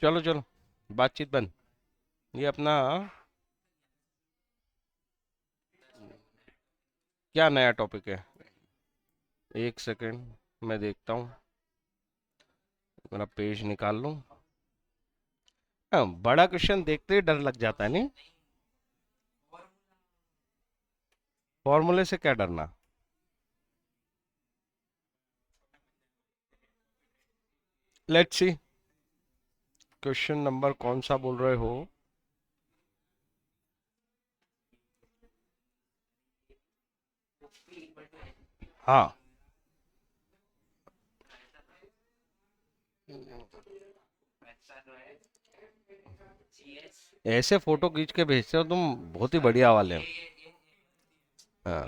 चलो चलो, बातचीत बंद। ये अपना क्या नया टॉपिक है? एक सेकंड, मैं देखता हूँ, मेरा पेज निकाल लूँ। हाँ, बड़ा क्वेश्चन देखते ही डर लग जाता है नहीं? फॉर्मूले से क्या डरना? लेट्स सी, क्वेश्चन नंबर कौन सा बोल रहे हो? हाँ, ऐसे फोटो खींच के भेजते हो तुम, बहुत ही बढ़िया वाले हो। हाँ।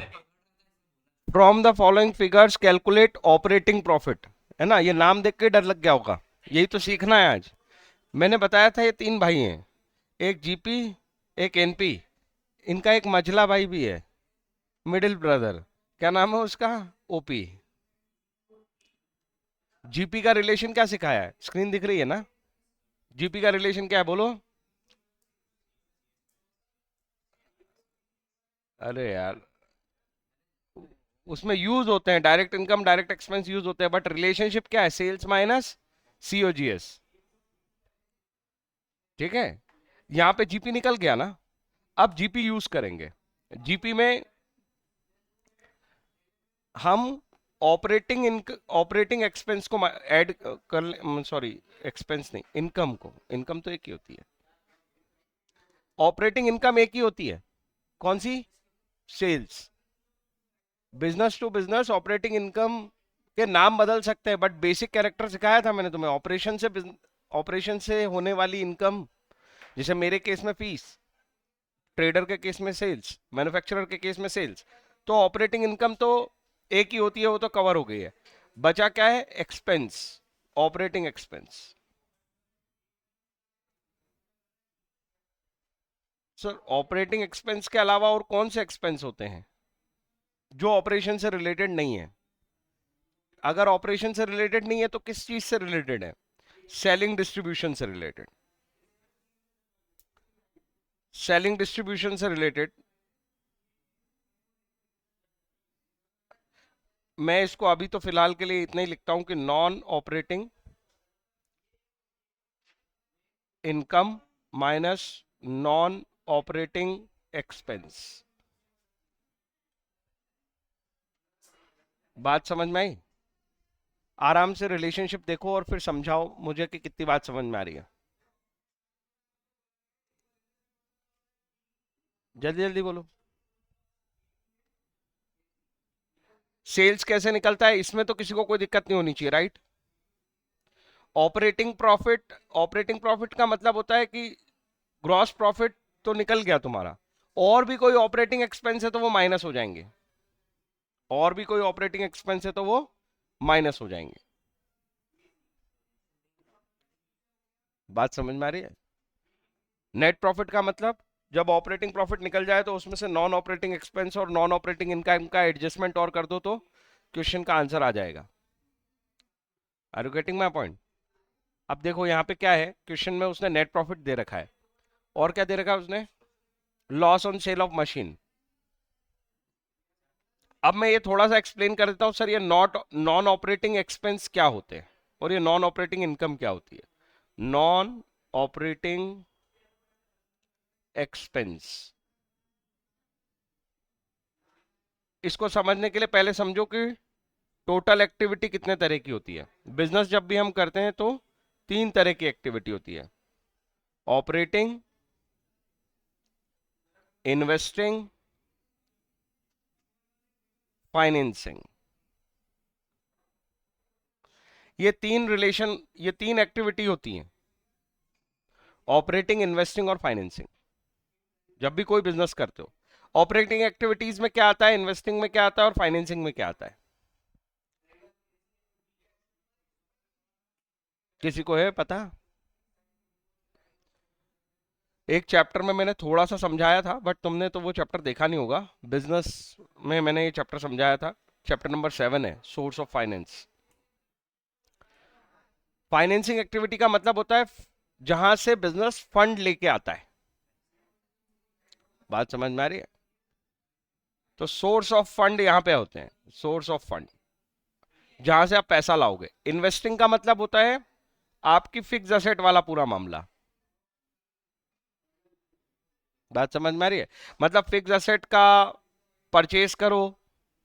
From the following figures calculate operating profit. है ना, ये नाम देख के डर लग गया होगा। यही तो सीखना है आज। मैंने बताया था ये तीन भाई हैं, एक जीपी, एक एनपी, इनका एक मझला भाई भी है, मिडिल ब्रदर। क्या नाम है उसका? ओपी। जीपी का रिलेशन क्या सिखाया है? स्क्रीन दिख रही है ना? जीपी का रिलेशन क्या है बोलो? अरे यार, उसमें यूज होते हैं direct income direct expense use होते हैं, बट रिलेशनशिप क्या है? Sales minus COGS. ठीक है, यहां पे जीपी निकल गया ना। अब जीपी यूज करेंगे। जीपी में हम ऑपरेटिंग एक्सपेंस को ऐड कर, सॉरी, एक्सपेंस नहीं, इनकम को। इनकम तो एक ही होती है, ऑपरेटिंग इनकम एक ही होती है। कौन सी? Sales. Business to business operating income के नाम बदल सकते हैं, बट बेसिक कैरेक्टर सिखाया था मैंने तुम्हें। ऑपरेशन से होने वाली इनकम, जैसे मेरे केस में फीस, ट्रेडर के केस में सेल्स, मैन्युफैक्चरर के केस में सेल्स। तो ऑपरेटिंग इनकम तो एक ही होती है, वो तो कवर हो गई है। बचा क्या है? Expense, operating expense. Sir, operating expense के अलावा और कौन से एक्सपेंस होते हैं जो ऑपरेशन से रिलेटेड नहीं है? अगर ऑपरेशन से रिलेटेड नहीं है तो किस चीज से रिलेटेड है? सेलिंग डिस्ट्रीब्यूशन से रिलेटेड। सेलिंग डिस्ट्रीब्यूशन से रिलेटेड। मैं इसको अभी तो फिलहाल के लिए इतना ही लिखता हूं कि non operating income minus non operating expense. बात समझ में आई? आराम से रिलेशनशिप देखो और फिर समझाओ मुझे कि कितनी बात समझ में आ रही है। जल्दी जल्दी बोलो। सेल्स कैसे निकलता है, इसमें तो किसी को कोई दिक्कत नहीं होनी चाहिए, राइट? ऑपरेटिंग प्रॉफिट का मतलब होता है कि ग्रॉस प्रॉफिट तो निकल गया तुम्हारा, और भी कोई ऑपरेटिंग एक्सपेंस है तो वो माइनस हो जाएंगे। और भी कोई ऑपरेटिंग एक्सपेंस है तो वो माइनस हो जाएंगे। बात समझ में आ रही है? नेट प्रॉफिट का मतलब, जब ऑपरेटिंग प्रॉफिट निकल जाए तो उसमें से नॉन ऑपरेटिंग एक्सपेंस और नॉन ऑपरेटिंग इनकम का एडजस्टमेंट और कर दो तो क्वेश्चन का आंसर आ जाएगा। Are you getting my point? अब देखो यहाँ पे क्या है, क्वेश्चन में उसने नेट प्रॉफिट दे रखा है, और क्या दे रखा है उसने? Loss on sale of machine. अब मैं ये थोड़ा सा एक्सप्लेन कर देता हूँ सर, ये नॉन ऑपरेटिंग एक्सपेंस क्या होते हैं और ये नॉन ऑपरेटिंग इनकम क्या होती है। नॉन ऑपरेटिंग एक्सपेंस, इसको समझने के लिए पहले समझो कि टोटल एक्टिविटी कितने तरह की होती है। बिजनेस जब भी हम करते हैं तो तीन तरह की एक्टिविटी होती है: ऑपरेटिंग, इन्वेस्टिंग, फाइनेंसिंग। ये तीन एक्टिविटी होती हैं: ऑपरेटिंग, इन्वेस्टिंग और फाइनेंसिंग। जब भी कोई बिजनेस करते हो, ऑपरेटिंग एक्टिविटीज में क्या आता है, इन्वेस्टिंग में क्या आता है और फाइनेंसिंग में क्या आता है? किसी को है पता? एक चैप्टर में मैंने थोड़ा सा समझाया था, बट तुमने तो वो चैप्टर देखा नहीं होगा। बिजनेस में मैंने ये चैप्टर समझाया था, चैप्टर नंबर 7 है, source of finance. Financing activity का मतलब होता है जहां से बिजनेस फंड लेके आता है। बात समझ में आ रही है? तो सोर्स ऑफ फंड यहां पे होते हैं, सोर्स ऑफ फंड जहां से आप पैसा लाओगे। इन्वेस्टिंग का मतलब होता है आपकी फिक्स असेट वाला पूरा मामला। बात समझ में आ रही है? मतलब फिक्स असेट का परचेस करो,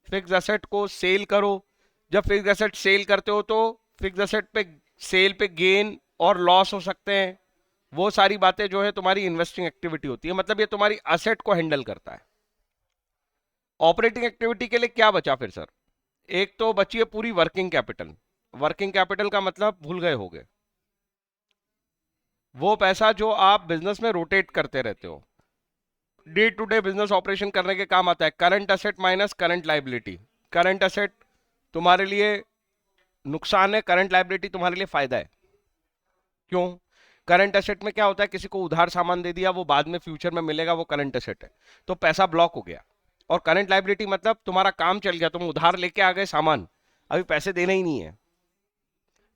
फिक्स असेट को सेल करो। जब फिक्स असेट सेल करते हो तो फिक्स असेट पे सेल पे गेन और लॉस हो सकते हैं। वो सारी बातें जो है तुम्हारी इन्वेस्टिंग एक्टिविटी होती है, मतलब ये तुम्हारी असेट को हैंडल करता है। ऑपरेटिंग एक्टिविटी के लिए क्या बचा फिर सर? एक तो बची है पूरी वर्किंग कैपिटल। वर्किंग कैपिटल का मतलब भूल गए होगे, वो पैसा जो आप बिजनेस में रोटेट करते रहते हो, day to day business operation करने के काम आता है। Current asset minus current liability. Current asset तुम्हारे लिए नुकसान है, करंट लाइबिलिटी तुम्हारे लिए फायदा है। क्यों? करंट एसेट में क्या होता है, किसी को उधार सामान दे दिया, वो बाद में फ्यूचर में मिलेगा, वो करंट एसेट है, तो पैसा ब्लॉक हो गया। और करंट लाइबिलिटी मतलब तुम्हारा काम चल गया, तुम उधार लेके आ गए सामान, अभी पैसे देने ही नहीं है,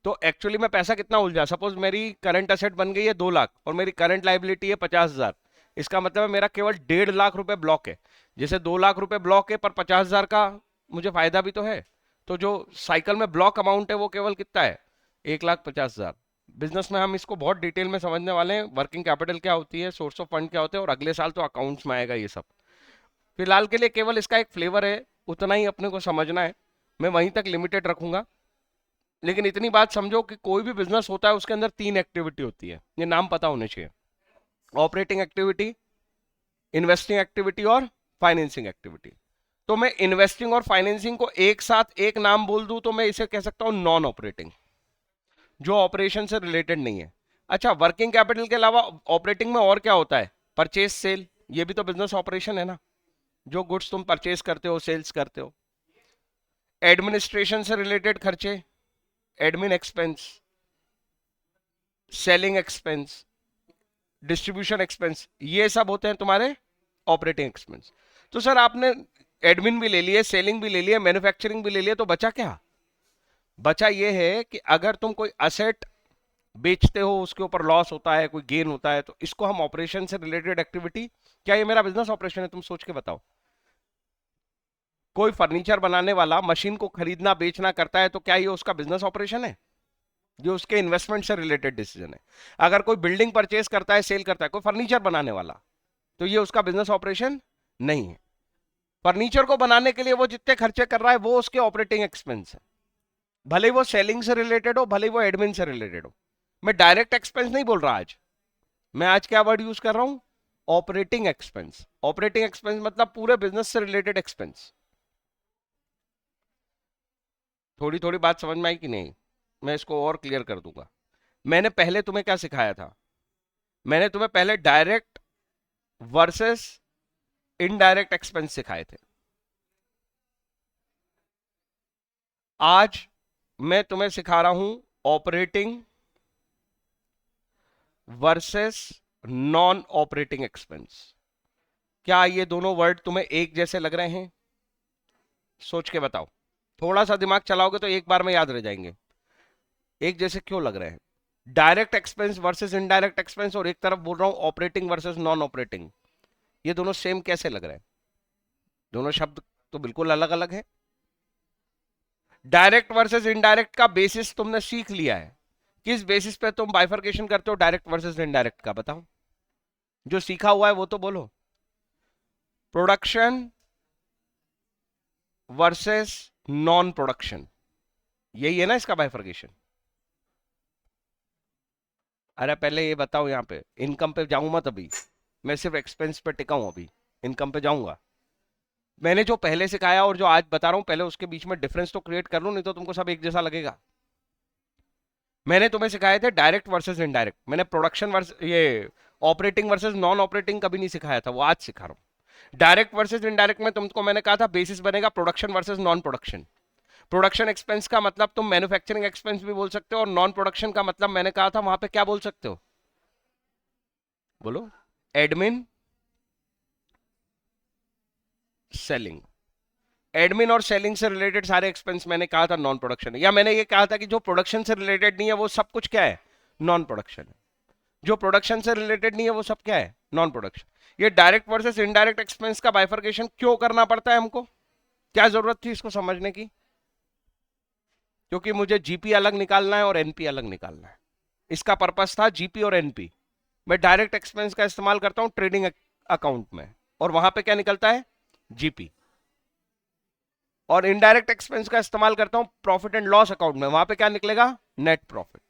तो एक्चुअली में पैसा कितना उलझा। सपोज मेरी करंट एसेट बन गई है 2 लाख और मेरी करंट लाइबिलिटी है 50,000, इसका मतलब है मेरा केवल 1.5 लाख रुपए ब्लॉक है। जैसे 2 लाख रुपए ब्लॉक है पर 50,000 का मुझे फायदा भी तो है, तो जो साइकिल में ब्लॉक अमाउंट है वो केवल कितना है, 1,50,000। बिजनेस में हम इसको बहुत डिटेल में समझने वाले हैं, वर्किंग कैपिटल क्या होती है, सोर्स ऑफ फंड क्या होते हैं, और अगले साल तो अकाउंट्स में आएगा ये सब। फिलहाल के लिए केवल इसका एक फ्लेवर है, उतना ही अपने को समझना है, मैं वहीं तक लिमिटेड रखूंगा। लेकिन इतनी बात समझो कि कोई भी बिजनेस होता है उसके अंदर 3 एक्टिविटी होती है, ये नाम पता होने चाहिए। ऑपरेटिंग एक्टिविटी, इन्वेस्टिंग एक्टिविटी और फाइनेंसिंग एक्टिविटी। तो मैं इन्वेस्टिंग और फाइनेंसिंग को एक साथ एक नाम बोल दूं तो मैं इसे कह सकता हूं नॉन ऑपरेटिंग, जो ऑपरेशन से रिलेटेड नहीं है। अच्छा, वर्किंग कैपिटल के अलावा ऑपरेटिंग में और क्या होता है? परचेज सेल, ये भी तो बिजनेस ऑपरेशन है ना, जो गुड्स तुम परचेज करते हो, सेल्स करते हो। एडमिनिस्ट्रेशन से रिलेटेड खर्चे, admin expense, selling expense, distribution expense, ये सब होते हैं तुम्हारे ऑपरेटिंग एक्सपेंस। तो सर आपने एडमिन भी ले लिए, सेलिंग भी ले लिए, मैन्युफैक्चरिंग भी ले लिए, तो बचा क्या? बचा ये है कि अगर तुम कोई असेट बेचते हो, उसके ऊपर लॉस होता है, कोई गेन होता है, तो इसको हम ऑपरेशन से रिलेटेड एक्टिविटी, क्या ये मेरा बिजनेस ऑपरेशन है? तुम सोच के बताओ। कोई फर्नीचर बनाने वाला मशीन को खरीदना बेचना करता है, तो क्या ये उसका बिजनेस ऑपरेशन है? जो उसके इन्वेस्टमेंट से रिलेटेड डिसीजन है। अगर कोई बिल्डिंग परचेज करता है, सेल करता है, कोई फर्नीचर बनाने वाला, तो ये उसका बिजनेस ऑपरेशन नहीं है। फर्नीचर को बनाने के लिए वो जितने खर्चे कर रहा है वो उसके ऑपरेटिंग एक्सपेंस है, भले ही वो सेलिंग से रिलेटेड हो, भले ही वो एडमिन से रिलेटेड हो। मैं डायरेक्ट एक्सपेंस नहीं बोल रहा आज, मैं आज क्या वर्ड यूज कर रहा हूं, ऑपरेटिंग एक्सपेंस। ऑपरेटिंग एक्सपेंस मतलब पूरे बिजनेस से रिलेटेड एक्सपेंस। थोड़ी थोड़ी बात समझ में आई कि नहीं? मैं इसको और क्लियर कर दूंगा। मैंने पहले तुम्हें क्या सिखाया था? मैंने तुम्हें पहले डायरेक्ट वर्सेस इनडायरेक्ट एक्सपेंस सिखाए थे। आज मैं तुम्हें सिखा रहा हूं operating versus non operating expense. क्या ये दोनों वर्ड तुम्हें एक जैसे लग रहे हैं? सोच के बताओ, थोड़ा सा दिमाग चलाओगे तो एक बार में याद रह जाएंगे। एक जैसे क्यों लग रहे हैं? Direct expense versus indirect expense, और एक तरफ बोल रहा हूं ऑपरेटिंग वर्सेस नॉन ऑपरेटिंग, ये दोनों सेम कैसे लग रहे हैं? दोनों शब्द तो बिल्कुल अलग अलग है। डायरेक्ट वर्सेस इनडायरेक्ट का बेसिस तुमने सीख लिया है, किस बेसिस पे तुम बाइफर्केशन करते हो डायरेक्ट वर्सेस इनडायरेक्ट का, बताओ। जो सीखा हुआ है वो तो बोलो। प्रोडक्शन वर्सेस नॉन प्रोडक्शन, यही है ना इसका बाइफर्केशन। अरे पहले ये बताओ, यहां पे इनकम पे जाऊं मत अभी, मैं सिर्फ एक्सपेंस पे टिका हूं, अभी इनकम पे जाऊंगा। मैंने जो पहले सिखाया और जो आज बता रहा हूं, पहले उसके बीच में डिफरेंस तो क्रिएट कर लूं, नहीं तो तुमको सब एक जैसा लगेगा। मैंने तुम्हें सिखाए थे डायरेक्ट वर्सेस इनडायरेक्ट, मैंने प्रोडक्शन वर्सेस ये ऑपरेटिंग वर्सेस नॉन ऑपरेटिंग कभी नहीं सिखाया था, वो आज सिखा रहा हूं। डायरेक्ट वर्सेस इनडायरेक्ट में तुमको मैंने कहा था बेसिस बनेगा production versus non production. Production expense का मतलब तुम मैन्युफैक्चरिंग एक्सपेंस भी बोल सकते हो, और नॉन प्रोडक्शन का मतलब मैंने कहा था वहां पे क्या बोल सकते हो, बोलो। Admin, selling. एडमिन और सेलिंग से रिलेटेड सारे एक्सपेंस मैंने कहा था नॉन प्रोडक्शन है, या मैंने ये कहा था कि जो प्रोडक्शन से रिलेटेड नहीं है वो सब कुछ क्या है, नॉन प्रोडक्शन है। जो प्रोडक्शन से रिलेटेड नहीं है वो सब क्या है, नॉन प्रोडक्शन। ये डायरेक्ट वर्सेस इनडायरेक्ट एक्सपेंस का बाइफर्केशन क्यों करना पड़ता है हमको, क्या जरूरत थी इसको समझने की? क्योंकि मुझे जीपी अलग निकालना है और एनपी अलग निकालना है। इसका पर्पस था जीपी और एनपी। मैं डायरेक्ट एक्सपेंस का इस्तेमाल करता हूं ट्रेडिंग अकाउंट में, और वहां पे क्या निकलता है, जीपी। और इनडायरेक्ट एक्सपेंस का इस्तेमाल करता हूं प्रॉफिट एंड लॉस अकाउंट में, वहां पे क्या निकलेगा, नेट प्रॉफिट।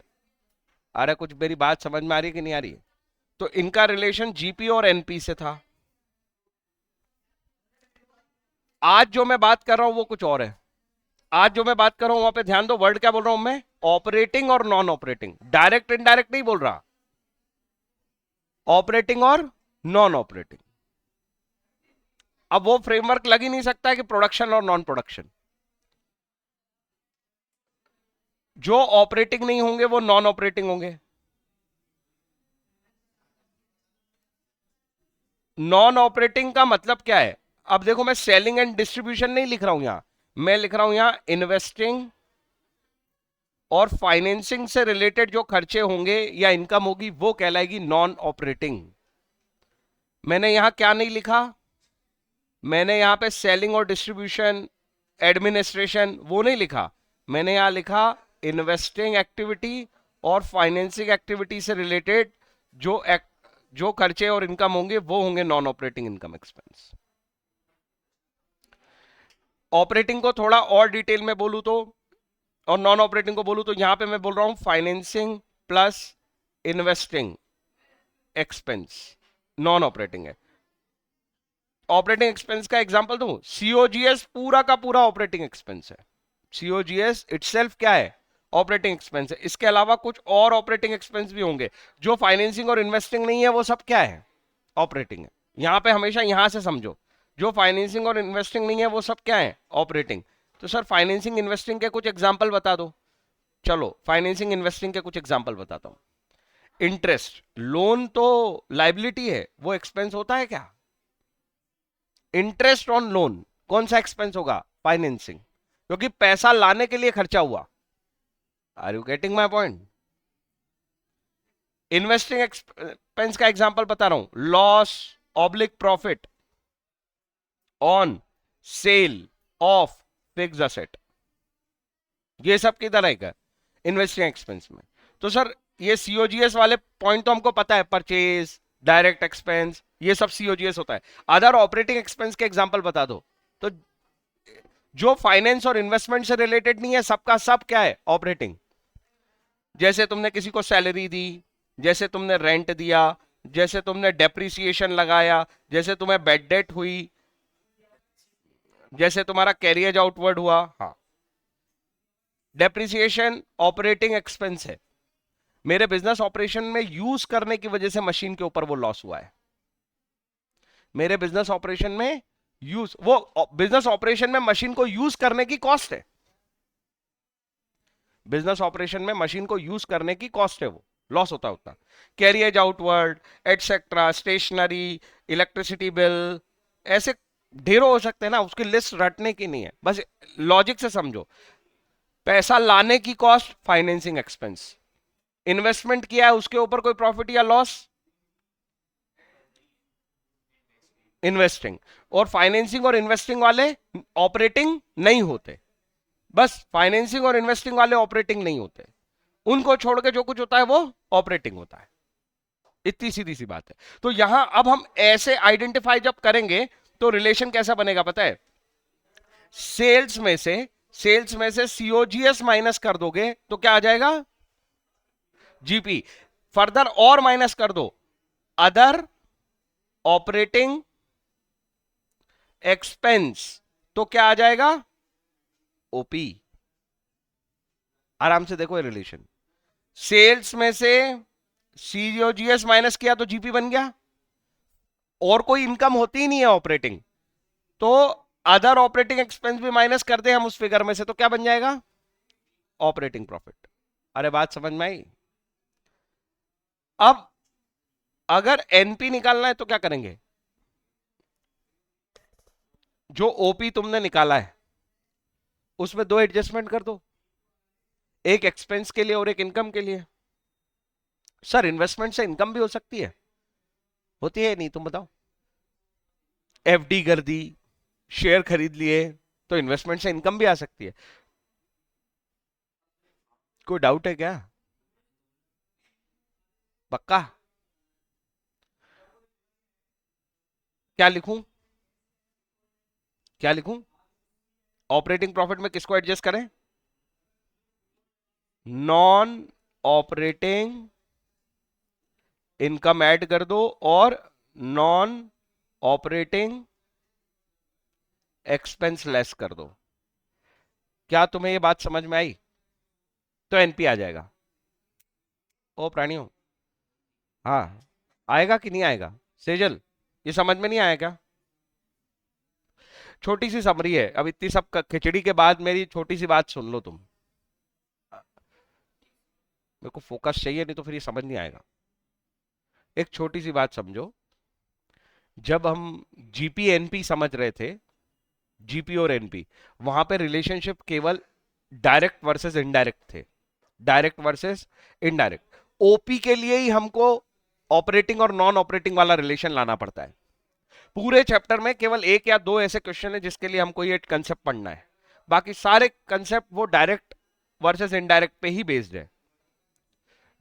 अरे कुछ मेरी बात समझ में आ रही है कि नहीं आ रही है? तो इनका रिलेशन जीपी और एनपी से था। आज जो मैं बात कर रहा हूं वो कुछ और है। आज जो मैं बात कर रहा हूं वहां पे ध्यान दो, वर्ड क्या बोल रहा हूं मैं, ऑपरेटिंग और नॉन ऑपरेटिंग, डायरेक्ट इनडायरेक्ट नहीं बोल रहा, ऑपरेटिंग और नॉन ऑपरेटिंग। अब वो फ्रेमवर्क लग ही नहीं सकता है कि प्रोडक्शन और नॉन प्रोडक्शन। जो ऑपरेटिंग नहीं होंगे वो नॉन ऑपरेटिंग होंगे। नॉन ऑपरेटिंग का मतलब क्या है? अब देखो, मैं सेलिंग एंड डिस्ट्रीब्यूशन नहीं लिख रहा हूं यहां, मैं लिख रहा हूं यहां इन्वेस्टिंग और फाइनेंसिंग से रिलेटेड जो खर्चे होंगे या इनकम होगी वो कहलाएगी नॉन ऑपरेटिंग। मैंने यहां क्या नहीं लिखा, मैंने यहां पे सेलिंग और डिस्ट्रीब्यूशन, एडमिनिस्ट्रेशन वो नहीं लिखा, मैंने यहां लिखा इन्वेस्टिंग एक्टिविटी और फाइनेंसिंग एक्टिविटी से रिलेटेड जो खर्चे और इनकम होंगे वो होंगे non operating income expense. Operating को थोड़ा और डिटेल में बोलूं तो, और नॉन ऑपरेटिंग को बोलूं तो, यहां पे मैं बोल रहा हूं financing plus investing expense non operating है। ऑपरेटिंग एक्सपेंस का एग्जांपल दूं, सीओजीएस पूरा का पूरा ऑपरेटिंग एक्सपेंस है। सीओजीएस इटसेल्फ क्या है, ऑपरेटिंग एक्सपेंस है। इसके अलावा कुछ और ऑपरेटिंग एक्सपेंस भी होंगे, जो फाइनेंसिंग और इन्वेस्टिंग नहीं है वो सब क्या है, ऑपरेटिंग है। यहां पे हमेशा यहां से समझो, जो फाइनेंसिंग और इन्वेस्टिंग नहीं है वो सब क्या है, ऑपरेटिंग। तो सर फाइनेंसिंग इन्वेस्टिंग के कुछ एग्जाम्पल बता दो। चलो फाइनेंसिंग इन्वेस्टिंग के कुछ एग्जाम्पल बताता हूं। इंटरेस्ट, लोन तो लाइबिलिटी है, वो एक्सपेंस होता है क्या? इंटरेस्ट ऑन लोन कौन सा एक्सपेंस होगा, फाइनेंसिंग, क्योंकि पैसा लाने के लिए खर्चा हुआ। Are you getting my point? Investing expense का एग्जांपल बता रहा हूं, loss oblique profit on sale of fixed asset, ये सब किधर आएगा, इन्वेस्टिंग एक्सपेंस में। तो सर ये सीओजीएस वाले पॉइंट तो हमको पता है, परचेज, डायरेक्ट एक्सपेंस, ये सब सीओजीएस होता है। अदर ऑपरेटिंग एक्सपेंस के एग्जांपल बता दो। तो जो फाइनेंस और इन्वेस्टमेंट से रिलेटेड नहीं है सबका सब क्या है, ऑपरेटिंग। जैसे तुमने किसी को सैलरी दी, जैसे तुमने रेंट दिया, जैसे तुमने डेप्रिसिएशन लगाया, जैसे तुम्हें बेड डेट हुई, जैसे तुम्हारा कैरियज आउटवर्ड हुआ, हाँ, डेप्रिसिएशन ऑपरेटिंग एक्सपेंस है। मेरे बिजनेस ऑपरेशन में यूज करने की वजह से मशीन के ऊपर वो लॉस हुआ है। मेरे बिजनेस ऑपरेशन में यूज, वो बिजनेस ऑपरेशन में मशीन को यूज करने की कॉस्ट है। बिजनेस ऑपरेशन में मशीन को यूज करने की कॉस्ट है, वो लॉस होता है उतना। Carriage outward etcetera, stationery, electricity bill, ऐसे ढेरों हो सकते हैं ना, उसकी लिस्ट रटने की नहीं है, बस लॉजिक से समझो। पैसा लाने की कॉस्ट फाइनेंसिंग एक्सपेंस, इन्वेस्टमेंट किया है उसके ऊपर कोई प्रॉफिट या लॉस, इन्वेस्टिंग। और फाइनेंसिंग और इन्वेस्टिंग वाले ऑपरेटिंग नहीं होते, बस फाइनेंसिंग और इन्वेस्टिंग वाले ऑपरेटिंग नहीं होते, उनको छोड़ के जो कुछ होता है वो ऑपरेटिंग होता है। इतनी सीधी सी बात है। तो यहां अब हम ऐसे आइडेंटिफाई जब करेंगे तो रिलेशन कैसा बनेगा पता है, सेल्स में से सीओजीएस माइनस कर दोगे तो क्या आ जाएगा, जीपी। फर्दर और माइनस कर दो, अदर ऑपरेटिंग एक्सपेंस, तो क्या आ जाएगा, ओपी। आराम से देखो ये रिलेशन, सेल्स में से सीओजीएस माइनस किया तो जीपी बन गया, और कोई इनकम होती ही नहीं है ऑपरेटिंग, तो अदर ऑपरेटिंग एक्सपेंस भी माइनस कर दे हम उस फिगर में से तो क्या बन जाएगा, ऑपरेटिंग प्रॉफिट। अरे बात समझ में आई? अब अगर एनपी निकालना है तो क्या करेंगे, जो ओपी तुमने निकाला है उसमें दो एडजस्टमेंट कर दो, एक एक्सपेंस के लिए और एक इनकम के लिए। सर इन्वेस्टमेंट से इनकम भी हो सकती है, होती है नहीं, तुम बताओ। एफडी कर दी, शेयर खरीद लिए, तो इन्वेस्टमेंट से इनकम भी आ सकती है। कोई डाउट है क्या? पक्का? क्या लिखूं? क्या लिखूं? ऑपरेटिंग प्रॉफिट में किसको एडजस्ट करें? नॉन ऑपरेटिंग इनकम ऐड कर दो और नॉन ऑपरेटिंग एक्सपेंस लेस कर दो। क्या तुम्हें ये बात समझ में आई? तो एनपी आ जाएगा। ओ प्राणियों, हाँ, आएगा कि नहीं आएगा? सेजल, ये समझ में नहीं आया क्या? छोटी सी समरी है, अब इतनी सब खिचड़ी के बाद मेरी छोटी सी बात सुन लो तुम। मेरे को फोकस चाहिए, नहीं तो फिर ये समझ नहीं आएगा। एक छोटी सी बात समझो, जब हम जीपी एनपी समझ रहे थे, जीपी और एनपी, वहां पे रिलेशनशिप केवल डायरेक्ट वर्सेस इनडायरेक्ट थे, डायरेक्ट वर्सेस इनडायरेक्ट। ओपी के लिए ही हमको ऑपरेटिंग और नॉन ऑपरेटिंग वाला रिलेशन लाना पड़ता है। पूरे चैप्टर में केवल एक या दो ऐसे क्वेश्चन है जिसके लिए हमको ये कंसेप्ट पढ़ना है, बाकी सारे कंसेप्ट वो डायरेक्ट वर्सेस इनडायरेक्ट पे ही बेस्ड है।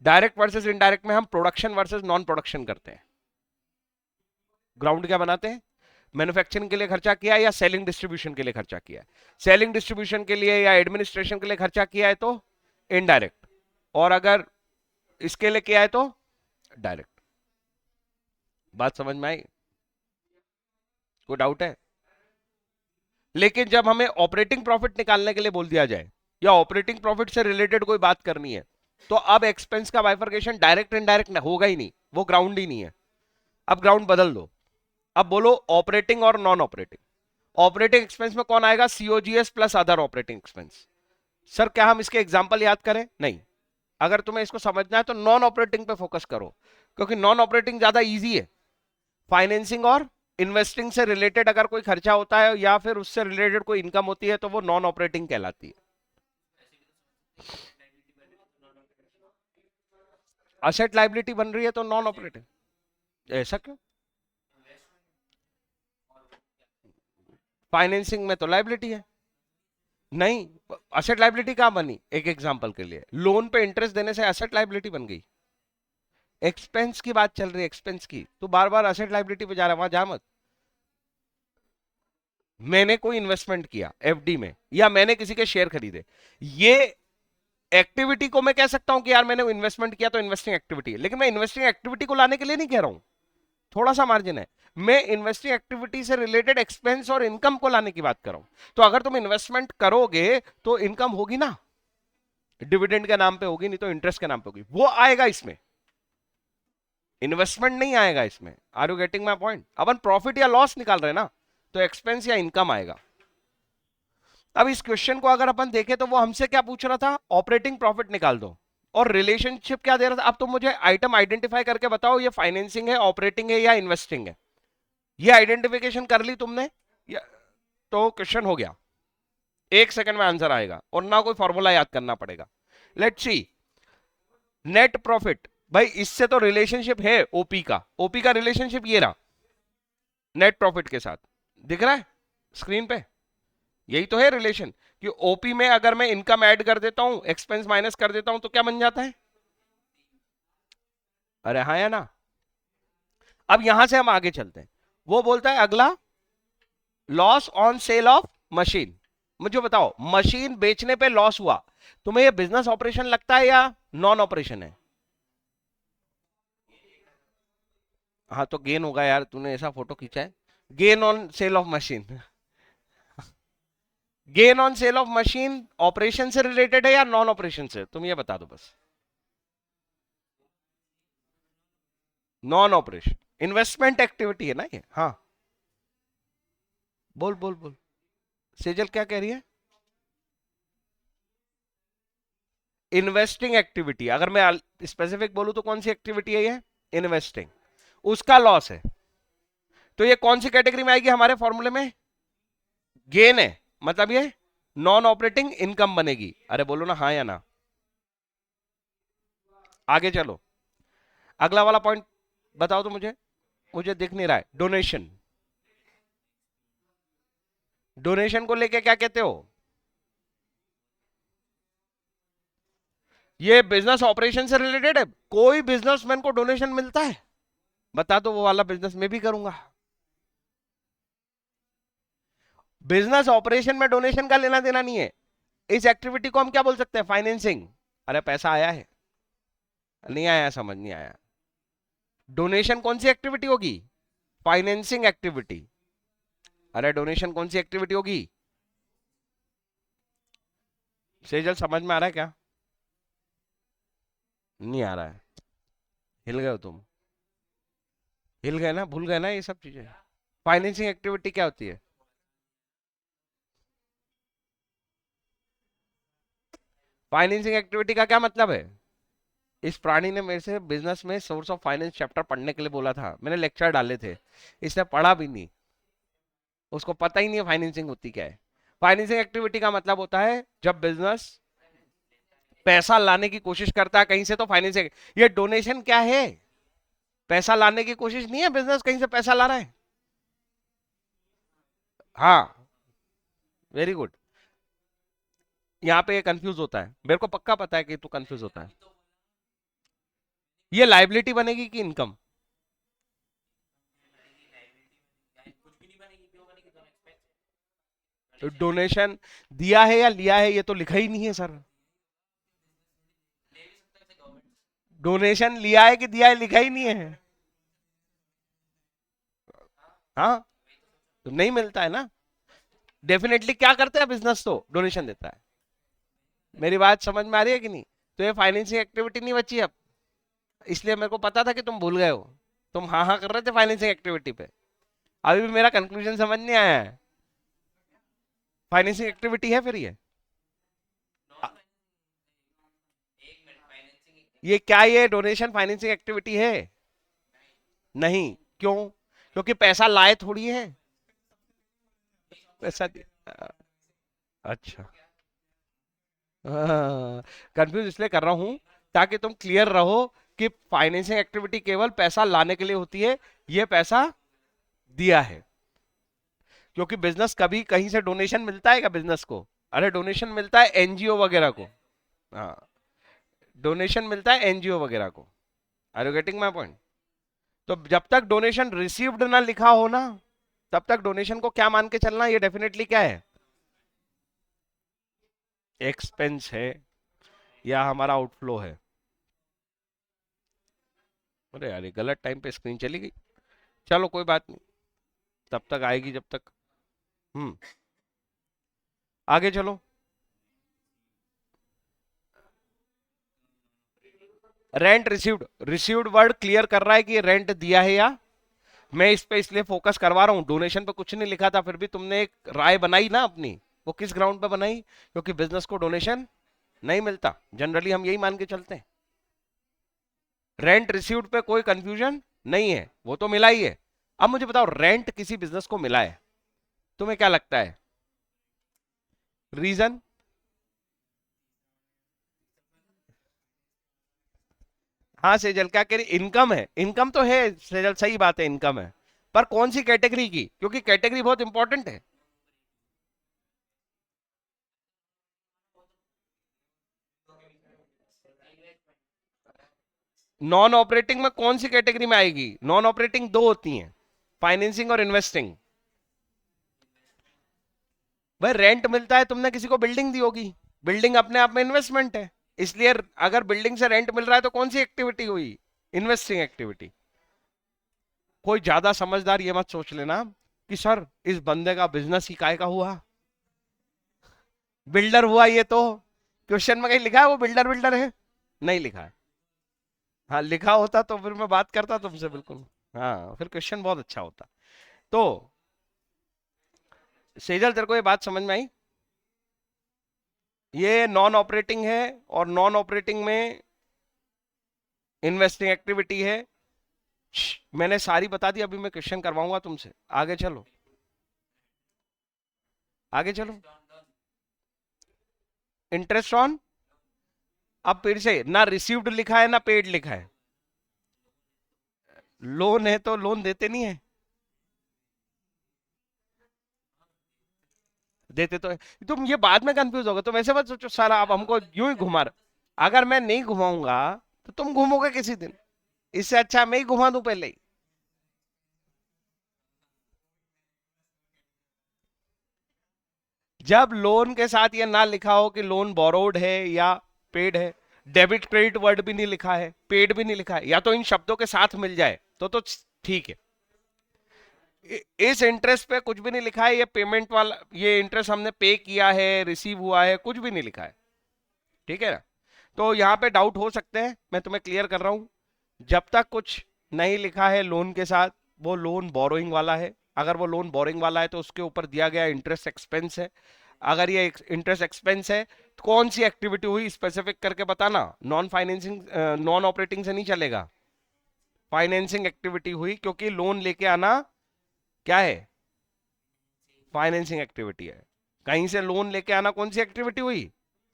डायरेक्ट वर्सेस इनडायरेक्ट में हम प्रोडक्शन वर्सेस नॉन प्रोडक्शन करते हैं। ग्राउंड क्या बनाते हैं? मैन्युफैक्चरिंग के लिए खर्चा किया या सेलिंग डिस्ट्रीब्यूशन के लिए खर्चा किया है? सेलिंग डिस्ट्रीब्यूशन के लिए या एडमिनिस्ट्रेशन के लिए खर्चा किया है तो इनडायरेक्ट, और अगर इसके लिए किया है तो डायरेक्ट। बात समझ में आई? कोई डाउट है? लेकिन जब हमें ऑपरेटिंग प्रॉफिट निकालने के लिए बोल दिया जाए या ऑपरेटिंग प्रॉफिट से रिलेटेड कोई बात करनी है, तो अब एक्सपेंस का बाइफर्केशन डायरेक्ट इनडायरेक्ट होगा ही नहीं, वो ग्राउंड ही नहीं है। अब ग्राउंड बदल दो, अब बोलो ऑपरेटिंग और नॉन ऑपरेटिंग। ऑपरेटिंग एक्सपेंस में कौन आएगा? COGS plus other operating expense. Sir क्या हम इसके एग्जांपल याद करें? नहीं, अगर तुम्हें इसको समझना है तो नॉन ऑपरेटिंग पे फोकस करो, क्योंकि नॉन ऑपरेटिंग ज्यादा इजी है। फाइनेंसिंग और इन्वेस्टिंग से रिलेटेड अगर कोई खर्चा होता है या फिर उससे रिलेटेड कोई इनकम होती है तो वो नॉन ऑपरेटिंग कहलाती है। असेट लाइबिलिटी बन रही है तो नॉन ऑपरेटिंग। ऐसा क्यों? फाइनेंसिंग में तो लाइबिलिटी है। नहीं, असेट लाइबिलिटी कहां बनी? एक एग्जांपल के लिए, लोन पे इंटरेस्ट देने से असेट लाइबिलिटी बन गई। एक्सपेंस की बात चल रही है, एक्सपेंस की, तो बार बार असेट लाइबिलिटी पे जा रहा है, वहां जा मत। मैंने कोई इन्वेस्टमेंट किया एफडी में या मैंने किसी के शेयर खरीदे, ये एक्टिविटी को मैं कह सकता हूं कि यार मैंने इन्वेस्टमेंट किया तो इन्वेस्टिंग एक्टिविटी है, लेकिन मैं इन्वेस्टिंग एक्टिविटी को लाने के लिए नहीं कह रहा हूं, थोड़ा सा मार्जिन है। मैं इन्वेस्टिंग एक्टिविटी से रिलेटेड एक्सपेंस और इनकम को लाने की बात कर रहा हूं। तो अगर तुम इन्वेस्टमेंट करोगे तो इनकम होगी ना, डिविडेंड के नाम पे होगी, नहीं तो इंटरेस्ट के नाम पे होगी, वो आएगा इसमें, इन्वेस्टमेंट नहीं आएगा इसमें। Are you getting my point? अपन प्रॉफिट या लॉस निकाल रहे हैं ना, तो एक्सपेंस या इनकम आएगा। अब इस क्वेश्चन को अगर अपन देखें तो वो हमसे क्या पूछ रहा था? ऑपरेटिंग प्रॉफिट निकाल दो, और रिलेशनशिप क्या दे रहा था? अब तुम मुझे आइटम आइडेंटिफाई करके बताओ, ये फाइनेंसिंग है, ऑपरेटिंग है या इन्वेस्टिंग है। ये आइडेंटिफिकेशन कर ली तुमने या, तो क्वेश्चन हो गया, 1 सेकंड में आंसर आएगा और ना कोई फॉर्मूला याद करना पड़ेगा। लेट्स सी, नेट प्रॉफिट, भाई इससे तो रिलेशनशिप है ओपी का, ओपी का रिलेशनशिप ये रहा नेट प्रॉफिट के साथ, दिख रहा है स्क्रीन पे? यही तो है रिलेशन कि ओपी में अगर मैं इनकम ऐड कर देता हूं, एक्सपेंस माइनस कर देता हूं, तो क्या बन जाता है? अरे हाँ या ना? अब यहां से हम आगे चलते हैं। वो बोलता है अगला, loss on sale of machine. मुझे बताओ, मशीन बेचने पे लॉस हुआ, तुम्हें ये बिजनेस ऑपरेशन लगता है या नॉन ऑपरेशन है? हाँ तो गेन होगा यार, तूने ऐसा फोटो खींचा है। Gain on sale of machine, gain on sale of machine operation से रिलेटेड है या नॉन ऑपरेशन से? तुम ये बता दो बस। नॉन ऑपरेशन, इन्वेस्टमेंट एक्टिविटी है ना ये। हाँ, बोल बोल बोल, सेजल क्या कह रही है? इन्वेस्टिंग एक्टिविटी, अगर मैं स्पेसिफिक बोलूं तो कौन सी एक्टिविटी है ये? इन्वेस्टिंग, उसका लॉस है, तो ये कौन सी कैटेगरी में आएगी हमारे फॉर्मूले में? गेन है, मतलब ये नॉन ऑपरेटिंग इनकम बनेगी। अरे बोलो ना हाँ या ना। आगे चलो, अगला वाला पॉइंट बताओ तो मुझे, मुझे दिख नहीं रहा है। डोनेशन, डोनेशन को लेके क्या कहते हो? ये बिजनेस ऑपरेशन से रिलेटेड है। कोई बिजनेसमैन को डोनेशन मिलता है? बता दो, वो वाला बिजनेस मैं भी करूंगा। बिजनेस ऑपरेशन में डोनेशन का लेना देना नहीं है। इस एक्टिविटी को हम क्या बोल सकते हैं? फाइनेंसिंग। अरे पैसा आया है, नहीं आया, समझ नहीं आया। डोनेशन कौन सी एक्टिविटी होगी? Financing activity. अरे डोनेशन कौन सी एक्टिविटी होगी? सेजल समझ में आ रहा है क्या? नहीं आ रहा है? हिल गए हो तुम? हिल गए ना, भूल गए ना ये सब चीजें? फाइनेंसिंग एक्टिविटी क्या होती है? फाइनेंसिंग एक्टिविटी का क्या मतलब है? इस प्राणी ने मेरे से बिजनेस में सोर्स ऑफ फाइनेंस चैप्टर पढ़ने के लिए बोला था, मैंने लेक्चर डाले थे, इसने पढ़ा भी नहीं, उसको पता ही नहीं है फाइनेंसिंग होती क्या है। फाइनेंसिंग एक्टिविटी का मतलब होता है जब बिजनेस पैसा लाने की कोशिश करता है कहीं से, तो फाइनेंसिंग। ये डोनेशन क्या है? पैसा लाने की कोशिश नहीं है, बिजनेस कहीं से पैसा ला रहा है। हाँ, वेरी गुड। यहाँ पे ये कंफ्यूज होता है, मेरे को पक्का पता है कि तू कंफ्यूज होता है। ये लाइबिलिटी बनेगी कि इनकम? डोनेशन दिया है या लिया है, ये तो लिखा ही नहीं है सर। डोनेशन लिया है कि दिया है, लिखा ही नहीं है। हाँ, तो नहीं मिलता है ना। डेफिनेटली क्या करते हैं बिजनेस, तो डोनेशन देता है। मेरी बात समझ में आ रही है कि नहीं? तो ये फाइनेंसिंग एक्टिविटी नहीं बची अब, इसलिए मेरे को पता था कि तुम भूल गए हो। तुम हाँ हाँ कर रहे थे फाइनेंसिंग एक्टिविटी पे, अभी भी मेरा कंक्लूजन समझ नहीं आया है। फाइनेंसिंग एक्टिविटी है फिर ये? ये क्या, ये डोनेशन फाइनेंसिंग एक्टिविटी है? नहीं। क्यों? क्योंकि पैसा लाए थोड़ी है, पैसा अच्छा। कंफ्यूज इसलिए कर रहा हूं ताकि तुम क्लियर रहो कि फाइनेंसिंग एक्टिविटी केवल पैसा लाने के लिए होती है, ये पैसा दिया है। क्योंकि बिजनेस कभी कहीं से डोनेशन मिलता है क्या बिजनेस को? अरे डोनेशन मिलता है एनजीओ वगैरह को। हाँ, डोनेशन मिलता है एनजीओ वगैरह को। Are you getting my point? तो जब तक डोनेशन रिसीव्ड ना लिखा हो ना, तब तक डोनेशन को क्या मान के चलना, ये डेफिनेटली क्या है? एक्सपेंस है या हमारा आउटफ्लो है। अरे यार, ये गलत टाइम पे स्क्रीन चली गई। चलो कोई बात नहीं, तब तक आएगी जब तक। हम्म, आगे चलो। Rent received, received word clear कर रहा है कि रेंट दिया है या। मैं इस पे इसलिए फोकस करवा रहा हूं, डोनेशन पे कुछ नहीं लिखा था, फिर भी तुमने एक राय बनाई ना अपनी। वो किस ग्राउंड पे बनाई? क्योंकि बिजनेस को डोनेशन नहीं मिलता, जनरली हम यही मान के चलते हैं। रेंट रिसीव्ड पे कोई कंफ्यूजन नहीं है, वो तो मिला ही है। अब मुझे बताओ, रेंट किसी बिजनेस को मिला है, तुम्हें क्या लगता है? रीजन? हाँ सेजल, क्या कह रही? इनकम है, इनकम तो है सेजल, सही बात है, इनकम है। पर कौन सी कैटेगरी की? क्योंकि कैटेगरी बहुत इंपॉर्टेंट है। नॉन ऑपरेटिंग में कौन सी कैटेगरी में आएगी? नॉन ऑपरेटिंग दो होती हैं, फाइनेंसिंग और इन्वेस्टिंग। भाई रेंट मिलता है, तुमने किसी को बिल्डिंग दी होगी, बिल्डिंग अपने आप में इन्वेस्टमेंट है। इसलिए अगर बिल्डिंग से रेंट मिल रहा है तो कौन सी एक्टिविटी हुई? Investing activity. कोई ज्यादा समझदार ये मत सोच लेना कि सर इस बंदे का बिजनेस ही काय का हुआ, बिल्डर हुआ ये तो। क्वेश्चन में कहीं लिखा है वो बिल्डर बिल्डर है? नहीं लिखा है। हाँ लिखा होता तो फिर मैं बात करता तुमसे बिल्कुल। हाँ, फिर क्वेश्चन बहुत अच्छा होता। तो सेजल, तेरे को ये बात समझ में आई? ये नॉन ऑपरेटिंग है, और नॉन ऑपरेटिंग में इन्वेस्टिंग एक्टिविटी है। मैंने सारी बता दी, अभी मैं क्वेश्चन करवाऊंगा तुमसे। आगे चलो। आगे चलो। इंटरेस्ट ऑन, अब फिर से ना रिसीव्ड लिखा है ना पेड लिखा है। लोन है तो लोन देते नहीं है, देते तो है। तुम ये बाद में कंफ्यूज होगा, तुम ऐसे मत सोचो सारा आप हमको यूं ही घुमा रहे। अगर मैं नहीं घुमाऊंगा तो तुम घूमोगे किसी दिन, इससे अच्छा मैं ही घुमा दूं पहले ही। जब लोन के साथ ये ना लिखा हो कि लोन बोरोड है या पेड है, डेबिट क्रेडिट वर्ड भी नहीं लिखा है, पेड भी नहीं लिखा है, या तो इन शब्दों के साथ मिल जाए तो ठीक है। इस इंटरेस्ट पे कुछ भी नहीं लिखा है, ये पेमेंट वाला, ये इंटरेस्ट हमने पे किया है, रिसीव हुआ है, कुछ भी नहीं लिखा है। ठीक है ना? तो यहाँ पे डाउट हो सकते हैं, मैं तुम्हें क्लियर कर रहा हूं। जब तक कुछ नहीं लिखा है लोन के साथ, वो लोन बोरोइंग वाला है। अगर वो लोन बोरिंग वाला है तो उसके ऊपर दिया गया इंटरेस्ट एक्सपेंस है। अगर ये इंटरेस्ट एक्सपेंस है तो कौन सी एक्टिविटी हुई स्पेसिफिक करके बताना। नॉन फाइनेंसिंग, नॉन ऑपरेटिंग से नहीं चलेगा, फाइनेंसिंग एक्टिविटी हुई, क्योंकि लोन लेके आना क्या है, फाइनेंसिंग एक्टिविटी है। कहीं से लोन लेके आना कौन सी एक्टिविटी हुई,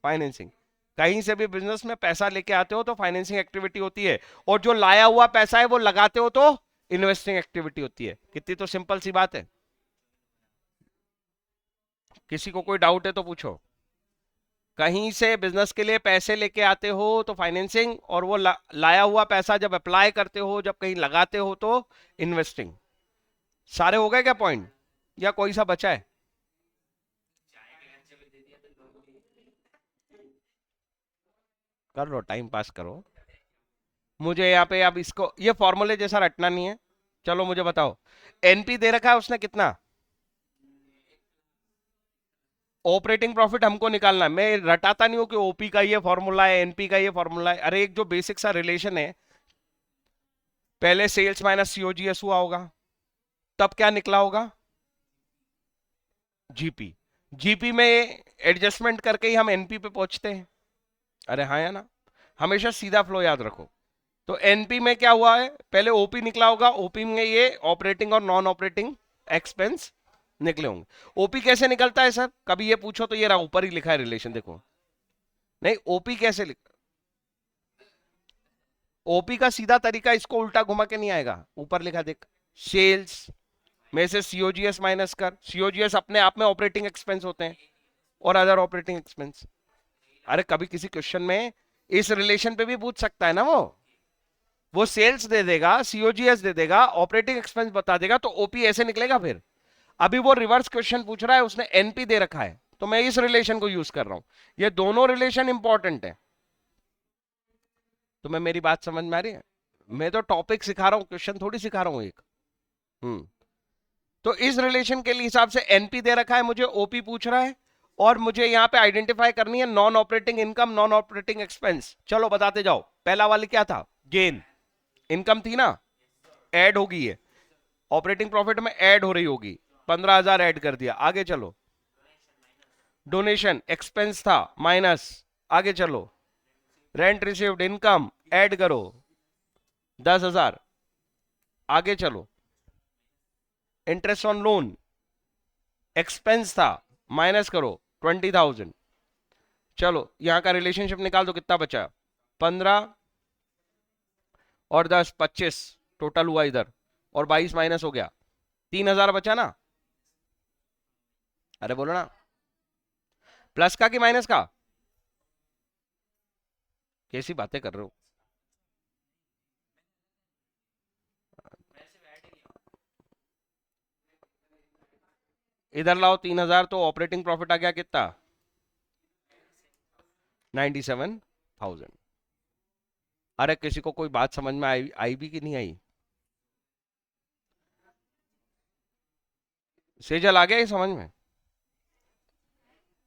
फाइनेंसिंग। कहीं से भी बिजनेस में पैसा लेके आते हो तो फाइनेंसिंग एक्टिविटी होती है, और जो लाया हुआ पैसा है वो लगाते हो तो इन्वेस्टिंग एक्टिविटी होती है। कितनी तो सिंपल सी बात है। किसी को कोई डाउट है तो पूछो। कहीं से बिजनेस के लिए पैसे लेके आते हो तो फाइनेंसिंग, और वो लाया हुआ पैसा जब अप्लाई करते हो, जब कहीं लगाते हो तो इन्वेस्टिंग। सारे हो गए क्या पॉइंट, या कोई सा बचा है? कर लो, टाइम पास करो। मुझे यहाँ पे अब इसको ये फॉर्मूले जैसा रटना नहीं है। चलो मुझे बताओ, एनपी दे रखा है उसने कितना, ऑपरेटिंग प्रॉफिट हमको निकालना है। मैं रटाता नहीं हूं कि ओपी का ये फॉर्मूला है, एनपी का ये फॉर्मूला है। अरे एक जो बेसिक सा रिलेशन है, पहले सेल्स माइनस सीओजीएस हुआ होगा, तब क्या निकला होगा, जीपी। जीपी में एडजस्टमेंट करके ही हम एनपी पे पहुंचते हैं। अरे हाँ या ना, हमेशा सीधा फ्लो याद रखो। तो एनपी में क्या हुआ है, पहले ओपी निकला होगा, ओपी में ये ऑपरेटिंग और नॉन ऑपरेटिंग एक्सपेंस निकले होंगे। ओपी कैसे निकलता है सर, कभी ये पूछो तो ये रहा ऊपर ही लिखा है रिलेशन, देखो। नहीं, ओपी कैसे लिख, ओपी का सीधा तरीका इसको उल्टा घुमा के नहीं आएगा, ऊपर लिखा देख, सेल्स में से सीओजीएस माइनस कर। सीओजीएस अपने आप में ऑपरेटिंग एक्सपेंस होते हैं, और अदर ऑपरेटिंग एक्सपेंस। अरे कभी किसी क्वेश्चन में इस रिलेशन पे भी पूछ सकता है ना, वो सेल्स दे देगा, सीओजीएस दे देगा, ऑपरेटिंग एक्सपेंस बता देगा, तो ओपी ऐसे निकलेगा फिर। अभी वो रिवर्स क्वेश्चन पूछ रहा है, उसने एनपी दे रखा है, तो मैं इस रिलेशन को यूज कर रहा हूं। ये दोनों रिलेशन इंपॉर्टेंट है। तुम्हें मेरी बात समझ में आ रही है? मैं तो टॉपिक सिखा रहा हूं, क्वेश्चन थोड़ी सिखा रहा हूं एक। हम्म। तो इस रिलेशन के लिए हिसाब से एनपी दे रखा है, मुझे ओपी पूछ रहा है, और मुझे यहां पे आइडेंटिफाई करनी है non operating income, non operating expense. चलो बताते जाओ। पहला वाली क्या था, गेन, इनकम थी ना, ऐड होगी ये, ऑपरेटिंग प्रॉफिट में ऐड हो रही होगी, 15,000 ऐड कर दिया। आगे चलो, डोनेशन एक्सपेंस था, माइनस। आगे चलो, रेंट रिसीव्ड इनकम, ऐड करो, 10,000। आगे चलो, इंटरेस्ट ऑन लोन एक्सपेंस था, माइनस करो, 20,000। चलो यहां का रिलेशनशिप निकाल दो, कितना बचा, 15 और 10 25, टोटल हुआ इधर, और 22 माइनस हो गया, 3,000 बचा ना। अरे बोलो ना, प्लस का कि माइनस का, कैसी बातें कर रहे हो। इधर लाओ 3,000, तो ऑपरेटिंग प्रॉफिट आ गया कितना, 97,000। अरे किसी को कोई बात समझ में आई आई भी कि नहीं आई, सेजल आ गया ये समझ में?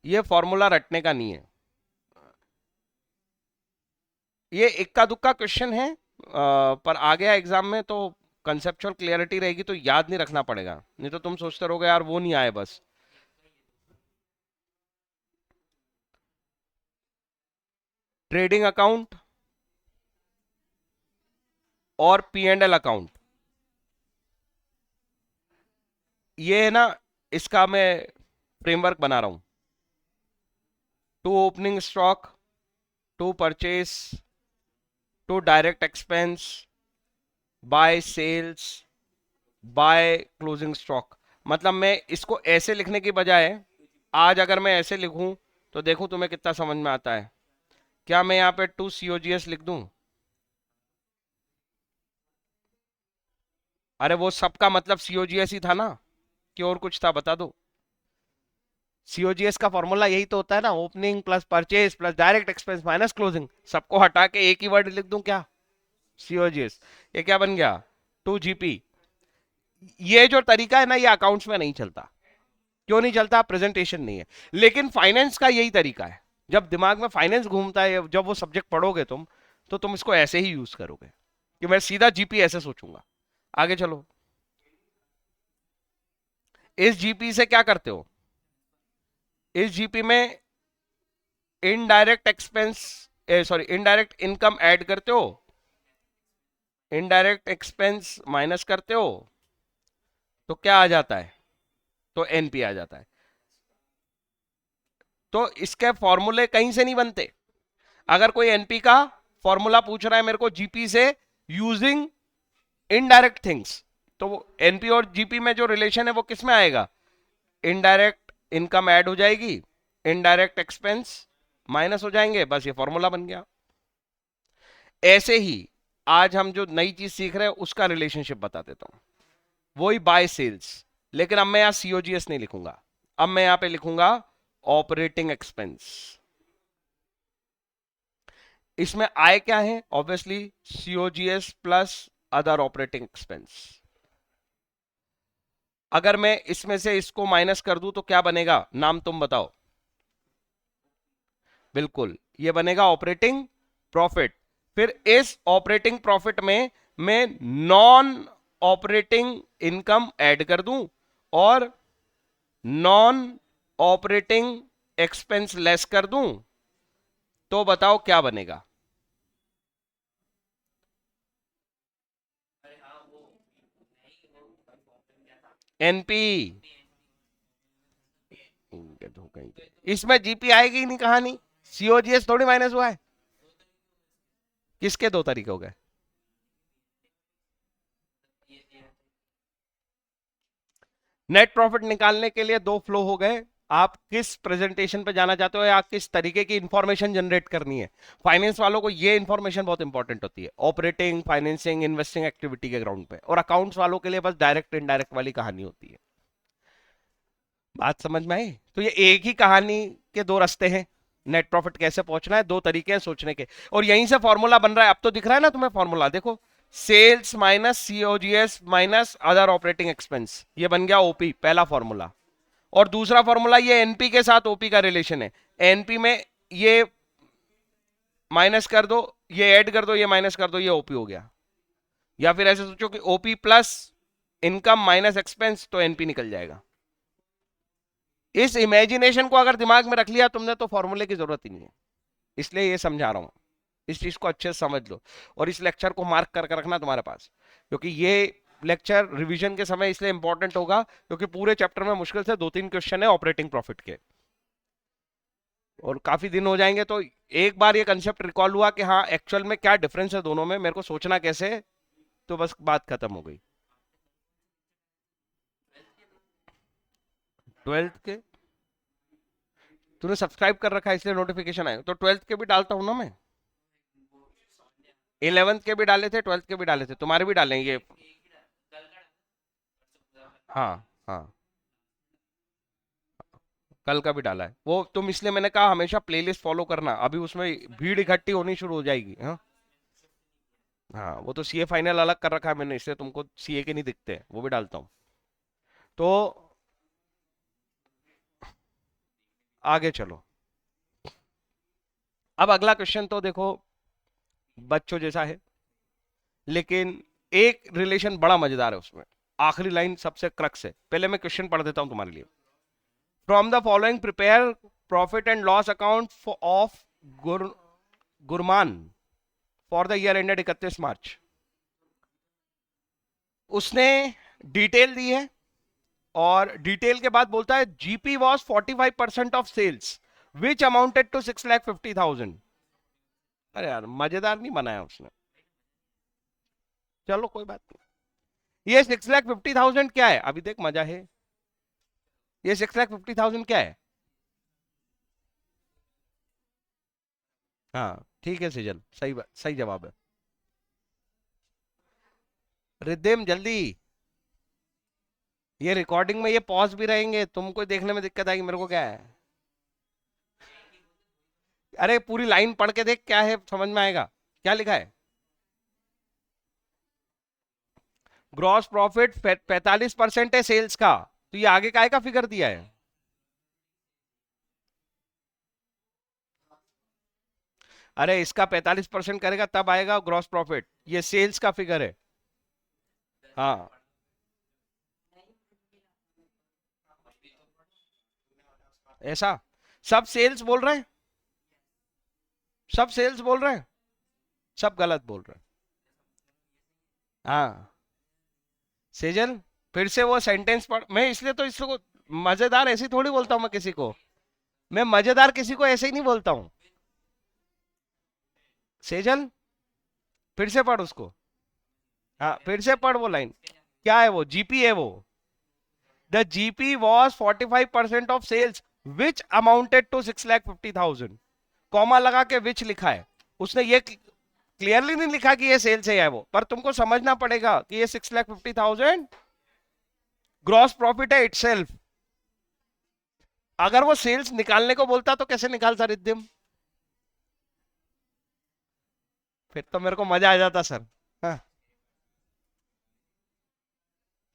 ये फॉर्मूला रटने का नहीं है, ये इक्का दुक्का क्वेश्चन है, पर आ गया एग्जाम में तो कंसेप्चुअल क्लियरिटी रहेगी तो याद नहीं रखना पड़ेगा, नहीं तो तुम सोचते रहोगे यार वो नहीं आए बस। ट्रेडिंग अकाउंट और पी एंड एल अकाउंट, ये है ना, इसका मैं फ्रेमवर्क बना रहा हूं। To opening stock, to purchase, to direct expense, by sales, by closing stock. मतलब मैं इसको ऐसे लिखने की बजाय आज अगर मैं ऐसे लिखूं तो देखूं तुम्हें कितना समझ में आता है। क्या मैं यहाँ पे टू सीओजीएस लिख दूं? अरे वो सबका मतलब सीओजीएस ही था ना, कि और कुछ था? बता दो। सीओजीएस का फॉर्मूला यही तो होता है ना, opening plus purchase plus direct expense minus closing. सबको हटा के एक ही वर्ड लिख दूं क्या? सीओजीएस। ये क्या बन गया? To GP. ये जो तरीका है ना, ये अकाउंट्स में नहीं चलता। क्यों नहीं चलता? प्रेजेंटेशन नहीं है। लेकिन फाइनेंस का यही तरीका है। जब दिमाग में फाइनेंस घूमता है, जब वो सब्जेक्ट पढ़ोगे तुम, तो तुम इसको ऐसे ही यूज करोगे कि मैं सीधा जीपी ऐसे सोचूंगा। आगे चलो। इस जीपी से क्या करते हो? इस जीपी में indirect expense, sorry, indirect income add करते हो, इनडायरेक्ट एक्सपेंस माइनस करते हो, तो क्या आ जाता है? तो एनपी आ जाता है। तो इसके फॉर्मूले कहीं से नहीं बनते। अगर कोई एनपी का फॉर्मूला पूछ रहा है मेरे को जीपी से यूजिंग इनडायरेक्ट थिंग्स, तो एनपी और जीपी में जो रिलेशन है वो किस में आएगा? इनडायरेक्ट इनकम ऐड हो जाएगी, इनडायरेक्ट एक्सपेंस माइनस हो जाएंगे, बस ये फॉर्मूला बन गया। ऐसे ही आज हम जो नई चीज सीख रहे हैं उसका रिलेशनशिप बता देता हूं। वही बाय सेल्स, लेकिन अब मैं यहां सीओजीएस नहीं लिखूंगा। अब मैं यहां पे लिखूंगा ऑपरेटिंग एक्सपेंस। इसमें आय क्या है? Obviously COGS plus other operating expense. अगर मैं इसमें से इसको माइनस कर दूं तो क्या बनेगा? नाम तुम बताओ। बिल्कुल, ये बनेगा ऑपरेटिंग प्रॉफिट। फिर इस ऑपरेटिंग प्रॉफिट में मैं नॉन ऑपरेटिंग इनकम ऐड कर दूं और नॉन ऑपरेटिंग एक्सपेंस लेस कर दूं, तो बताओ क्या बनेगा? एनपी। इसमें जीपी आएगी ही नहीं कहानी। सीओजीएस थोड़ी माइनस हुआ है। किसके दो तरीके हो गए? नेट प्रॉफिट निकालने के लिए दो फ्लो हो गए। आप किस प्रेजेंटेशन पे जाना चाहते हो या किस तरीके की इंफॉर्मेशन जनरेट करनी है? फाइनेंस वालों को ये इंफॉर्मेशन बहुत इंपॉर्टेंट होती है, ऑपरेटिंग, फाइनेंसिंग, इन्वेस्टिंग एक्टिविटी के ग्राउंड पे। और अकाउंट्स वालों के लिए बस डायरेक्ट इनडायरेक्ट वाली कहानी होती है। बात समझ में आई? तो ये एक ही कहानी के दो रास्ते हैं। नेट प्रॉफिट कैसे पहुंचना है, दो तरीके हैं सोचने के, और यहीं से फॉर्मूला बन रहा है। अब तो दिख रहा है ना तुम्हें फॉर्मूला? देखो, sales minus COGS minus other operating expense, ये बन गया ओपी, पहला फॉर्मूला। और दूसरा फॉर्मूला, ये एनपी के साथ ओपी का रिलेशन है। एनपी में ये माइनस कर दो, ये ऐड कर दो, ये माइनस कर दो, ये ओपी हो गया। या फिर ऐसे सोचो कि OP plus income minus expense, तो एनपी निकल जाएगा। इस इमेजिनेशन को अगर दिमाग में रख लिया तुमने तो फॉर्मूले की जरूरत ही नहीं है। इसलिए ये समझा रहा हूं, इस चीज को अच्छे से समझ लो। और इस लेक्चर को मार्क करके रखना तुम्हारे पास, क्योंकि ये लेक्चर रिवीजन के समय इसलिए इंपॉर्टेंट होगा क्योंकि पूरे चैप्टर में मुश्किल से 2-3 क्वेश्चन है ऑपरेटिंग प्रॉफिट के, और काफी दिन हो जाएंगे। तो एक बार ये कंसेप्ट रिकॉल हुआ कि हाँ एक्चुअल में क्या डिफरेंस है दोनों में, मेरे को सोचना कैसे है, तो बस बात खत्म हो गई। 12th के तूने सब्सक्राइब कर रखा है इसलिए नोटिफिकेशन आए, तो 12th के भी डालता हूं ना मैं। 11th के भी डाले थे, 12th के भी डाले थे, तुम्हारे भी डालेंगे। हाँ हाँ, कल का भी डाला है वो। तुम इसलिए मैंने कहा हमेशा प्लेलिस्ट फॉलो करना, अभी उसमें भीड़ इकट्ठी होनी शुरू हो जाएगी। हाँ हाँ, वो तो सीए फाइनल अलग कर रखा है मैंने, इसलिए तुमको सीए के नहीं दिखते, वो भी डालता हूँ। तो आगे चलो। अब अगला क्वेश्चन तो देखो बच्चों जैसा है, लेकिन एक रिलेशन बड़ा मजेदार है उसमें। आखिरी लाइन सबसे क्रक्स है। पहले मैं क्वेश्चन पढ़ देता हूं तुम्हारे लिए। From the following prepare profit and loss account of Gurman for the year ended 31 March. उसने डिटेल दी है, और डिटेल के बाद बोलता है GP was 45% of sales which amounted to 6,50,000। अरे यार मजेदार नहीं बनाया उसने, चलो कोई बात नहीं। ये 6,50,000 क्या है, अभी देख मजा है। ये 6,50,000 क्या है? हाँ ठीक है सेजल, सही सही जवाब है। रिद्धिम जल्दी, ये रिकॉर्डिंग में ये पॉज भी रहेंगे, तुमको देखने में दिक्कत आएगी, मेरे को क्या है। अरे पूरी लाइन पढ़ के देख क्या है, समझ में आएगा क्या लिखा है। ग्रॉस प्रॉफिट 45% है सेल्स का, तो ये आगे काय का फिगर दिया है। अरे इसका 45% करेगा तब आएगा ग्रॉस प्रॉफिट, ये सेल्स का फिगर है। हाँ ऐसा, सब सेल्स बोल रहे हैं, सब सेल्स बोल रहे हैं, सब गलत बोल रहे हैं। हाँ सेजल फिर से वो सेंटेंस पढ़, मैं इसलिए तो इसको मजेदार ऐसे थोड़ी बोलता हूँ मैं किसी को, मैं मजेदार किसी को ऐसे ही नहीं बोलता हूँ। सेजल फिर से पढ़ उसको, हाँ फिर से पढ़ वो लाइन, क्या है वो, जीपी है वो। The GP was 45% of sales which amounted to 6,50,000, comma लगा के विच लिखा है, उसने ये क्लियरली नहीं लिखा कि ये सेल्स है या वो, पर तुमको समझना पड़ेगा कि ये 6,50,000 ग्रॉस प्रॉफिट है इटसेल्फ। अगर वो सेल्स निकालने को बोलता तो कैसे निकालता रिद्धिम, फिर तो मेरे को मजा आ जाता सर। हाँ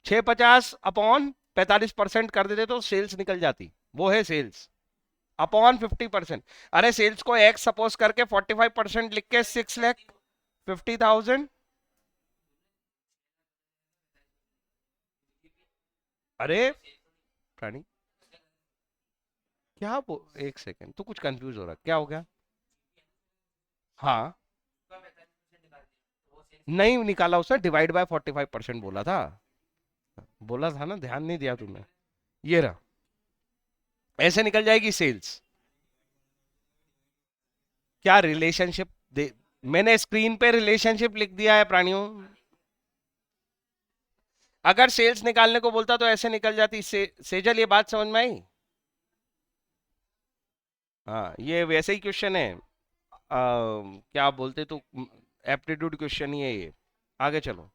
650 अपॉन 45% कर देते तो सेल्स निकल जाती, वो है सेल्स अपॉन 50%। अरे सेल्स को एक्स सपोज करके 45% लिख के 6,50,000। अरे प्राणी क्या वो, एक सेकेंड तू कुछ कंफ्यूज हो रहा, क्या हो गया। हाँ नहीं निकाला उसने, डिवाइड बाय 45% बोला था, बोला था ना, ध्यान नहीं दिया तुमने। ये रहा, ऐसे निकल जाएगी सेल्स। क्या रिलेशनशिप दे, मैंने स्क्रीन पे रिलेशनशिप लिख दिया है प्राणियों। अगर सेल्स निकालने को बोलता तो ऐसे निकल जाती सेजल, ये बात समझ में आई। हाँ ये वैसे ही क्वेश्चन है, क्या बोलते तो, एप्टीट्यूड क्वेश्चन ही है ये। आगे चलो,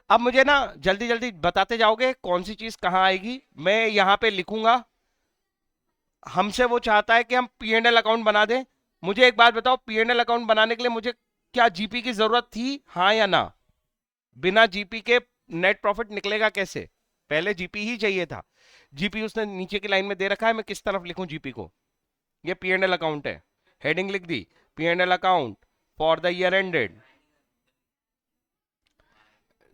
अब मुझे ना जल्दी जल्दी बताते जाओगे कौन सी चीज कहाँ आएगी, मैं यहाँ पे लिखूंगा। हमसे वो चाहता है कि हम पी एंड एल अकाउंट बना दें। मुझे एक बात बताओ, पी एंड एल अकाउंट बनाने के लिए मुझे क्या जीपी की जरूरत थी, हाँ या ना। बिना जीपी के नेट प्रॉफिट निकलेगा कैसे, पहले जीपी ही चाहिए था। जीपी उसने नीचे की लाइन में दे रखा है, मैं किस तरफ लिखूं जीपी को। ये पी एंड एल अकाउंट है, हेडिंग लिख दी, P and L account for the year ended.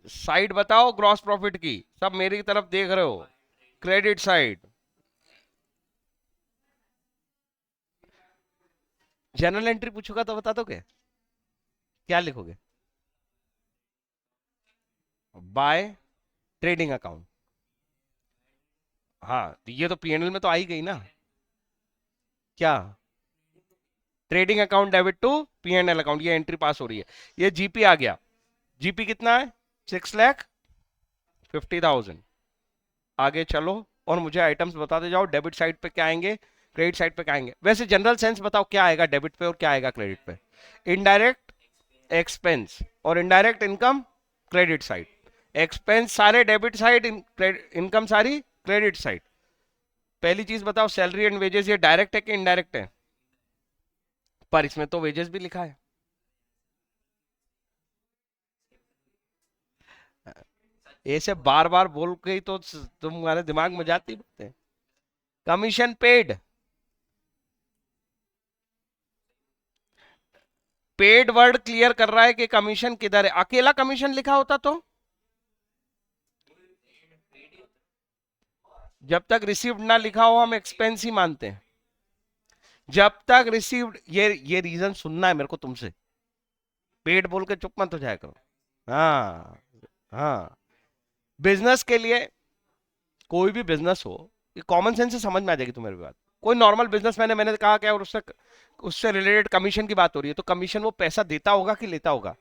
Side बताओ ग्रॉस प्रॉफिट की, सब मेरी तरफ देख रहे हो, क्रेडिट साइड। जनरल एंट्री पूछूंगा तो बता दोगे, क्या लिखोगे। बाय ट्रेडिंग अकाउंट, हाँ तो ये तो पीएनएल में तो आई गई ना। क्या, trading account debit to PNL account, ये एंट्री पास हो रही है। ये जीपी आ गया, जीपी कितना है, 6,50,000। आगे चलो और मुझे आइटम्स बताते जाओ, डेबिट साइड पे क्या आएंगे, क्रेडिट साइड पे क्या आएंगे। वैसे जनरल सेंस बताओ क्या आएगा डेबिट पे और क्या आएगा क्रेडिट पे। इनडायरेक्ट एक्सपेंस और indirect income credit side, expense सारे डेबिट साइड, इनकम सारी क्रेडिट साइड। पहली चीज बताओ, सैलरी एंड वेजेस ये डायरेक्ट है कि इनडायरेक्ट है, पर इसमें तो वेजेस भी लिखा है। ऐसे बार बार बोल के ही तो तुम्हारे दिमाग में जाती बातें। Commission paid, paid word clear कर रहा है कि कमीशन किधर है, अकेला कमीशन लिखा होता तो। जब तक रिसीव्ड ना लिखा हो हम एक्सपेंस ही मानते हैं, जब तक रिसीव्ड, ये रीजन सुनना है मेरे को तुमसे, पेड बोल के चुप मत हो जाया करो। हाँ हाँ, बिजनेस के लिए कोई भी बिजनेस हो, ये कॉमन सेंस से समझ में आ जाएगी तुम्हें बात। कोई नॉर्मल बिजनेस मैंने कहा क्या, और उससे उससे रिलेटेड कमीशन की बात हो रही है, तो कमीशन वो पैसा देता होगा कि लेता होगा?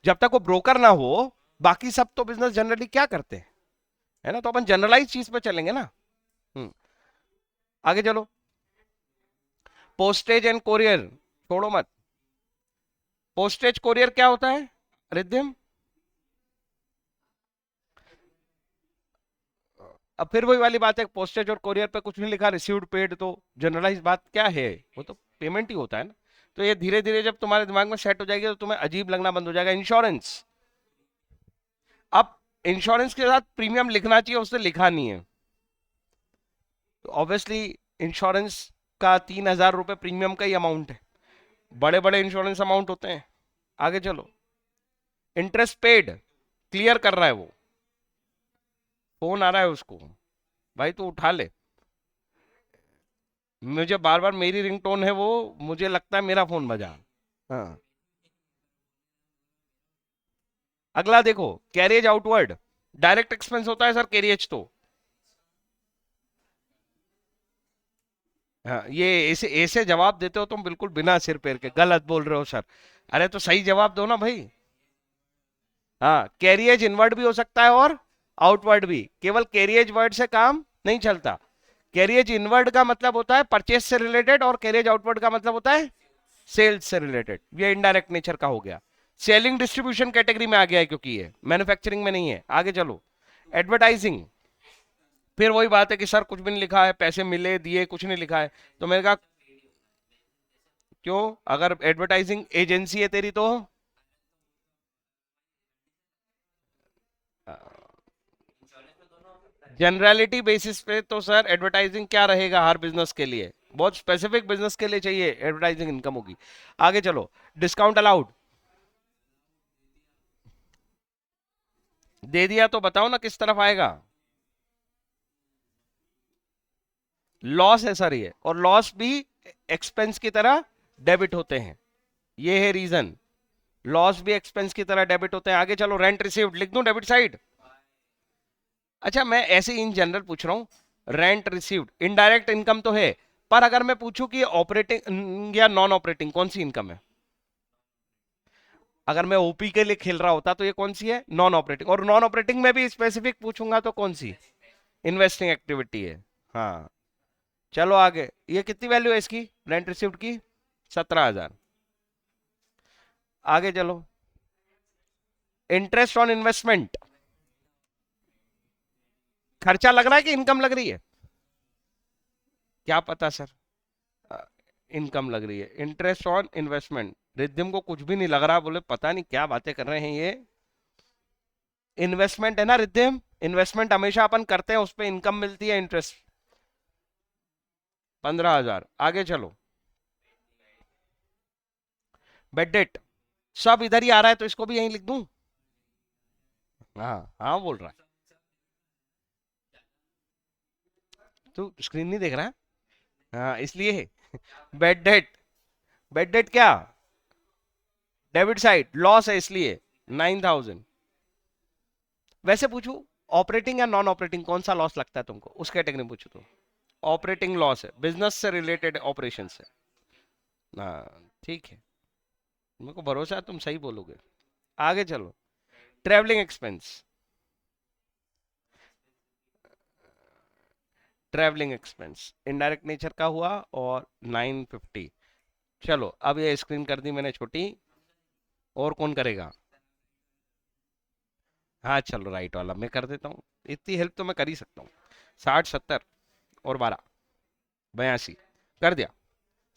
जब तक वो ब्रोकर ना हो, बाकी सब तो बिजनेस जनरली क्या करते हैं, है ना? तो अपन जनरलाइज चीज पे चलेंगे ना। हम्म, आगे चलो। पोस्टेज एंड कोरियर छोड़ो मत। पोस्टेज कोरियर क्या होता है रिद्धिम? अब फिर वही वाली बात है, पोस्टेज और कोरियर पे कुछ नहीं लिखा, रिसीव्ड पेड, तो जनरलाइज बात क्या है? वो तो पेमेंट ही होता है ना। तो ये धीरे धीरे जब तुम्हारे दिमाग में सेट हो जाएगी तो तुम्हें अजीब लगना बंद हो जाएगा। इंश्योरेंस, अब इंश्योरेंस के साथ प्रीमियम लिखना चाहिए, उसने लिखा नहीं है, तो ऑब्वियसली इंश्योरेंस का 3,000 रुपये प्रीमियम का ही अमाउंट है। बड़े बड़े इंश्योरेंस अमाउंट होते हैं। आगे चलो। इंटरेस्ट पेड, क्लियर कर रहा है वो, फोन आ रहा है उसको, भाई तू उठा ले। मुझे बार बार मेरी रिंगटोन है वो, मुझे लगता है मेरा फोन बजा। हाँ, अगला देखो, कैरियज आउटवर्ड, डायरेक्ट एक्सपेंस होता है सर कैरियज तो। हाँ, ये ऐसे ऐसे जवाब देते हो तुम बिल्कुल बिना सिर पैर के, गलत बोल रहे हो सर। अरे तो सही जवाब दो ना भाई। हाँ, कैरियज इनवर्ड भी हो सकता है और आउटवर्ड भी, केवल कैरियज वर्ड से काम नहीं चलता। कैरियज इनवर्ड का मतलब होता है परचेस से रिलेटेड, और कैरियज आउटवर्ड का मतलब होता है सेल्स से रिलेटेड। ये इनडायरेक्ट नेचर का हो गया। सेलिंग डिस्ट्रीब्यूशन कैटेगरी में आ गया है क्योंकि ये मैन्युफैक्चरिंग में नहीं है। आगे चलो। एडवर्टाइजिंग, फिर वही बात है कि सर कुछ भी नहीं लिखा है, पैसे मिले दिए कुछ नहीं लिखा है, तो मैंने कहा क्यों, अगर एडवर्टाइजिंग एजेंसी है तेरी तो। जनरलिटी बेसिस पे तो सर एडवर्टाइजिंग क्या रहेगा हर बिजनेस के लिए, बहुत स्पेसिफिक बिजनेस के लिए चाहिए एडवर्टाइजिंग इनकम होगी। आगे चलो। डिस्काउंट अलाउड, दे दिया तो बताओ ना किस तरफ आएगा। लॉस है सर ये, और लॉस भी एक्सपेंस की तरह डेबिट होते हैं, ये है रीजन। लॉस भी एक्सपेंस की तरह डेबिट होते हैं। आगे चलो। रेंट रिसीव्ड लिख दूं डेबिट साइड? अच्छा, मैं ऐसे इन जनरल पूछ रहा हूं। रेंट रिसीव्ड इनडायरेक्ट इनकम तो है, पर अगर मैं पूछूं कि ऑपरेटिंग या नॉन ऑपरेटिंग कौन सी इनकम है? अगर मैं ओपी के लिए खेल रहा होता तो ये कौन सी है? Non operating. और नॉन ऑपरेटिंग में भी स्पेसिफिक पूछूंगा तो कौन सी? इन्वेस्टिंग एक्टिविटी है। हाँ, चलो आगे। ये कितनी वैल्यू है इसकी, रेंट रिसीव्ड की? 17,000। आगे चलो। इंटरेस्ट ऑन इन्वेस्टमेंट, खर्चा लग रहा है कि इनकम लग रही है? क्या पता सर, इनकम लग रही है। इंटरेस्ट ऑन इन्वेस्टमेंट, रिद्धिम को कुछ भी नहीं लग रहा, बोले पता नहीं क्या बातें कर रहे हैं ये। इन्वेस्टमेंट है ना रिद्धिम, इन्वेस्टमेंट हमेशा अपन करते हैं, उस पर इनकम मिलती है इंटरेस्ट। 15,000। आगे चलो। बेड डेट, सब इधर ही आ रहा है तो इसको भी यहीं लिख दूं? हाँ हाँ बोल रहा है, तू स्क्रीन नहीं देख रहा है? हाँ इसलिए। बेड डेट, बेड डेट क्या, डेबिट साइड, लॉस है इसलिए 9,000। वैसे पूछू, ऑपरेटिंग या नॉन ऑपरेटिंग कौन सा लॉस लगता है तुमको, उस कैटेगरी में पूछू तो? ऑपरेटिंग लॉस है, बिजनेस से रिलेटेड ऑपरेशन से। हाँ ठीक है, मेरे को भरोसा है तुम सही बोलोगे। आगे चलो। Travelling expense, travelling expense indirect nature का हुआ, और 950। चलो अब ये स्क्रीन कर दी मैंने छोटी, और कौन करेगा? हाँ चलो, राइट वाला मैं कर देता हूँ, इतनी हेल्प तो मैं कर ही सकता हूँ। 60, 70 और 12, 82 कर दिया।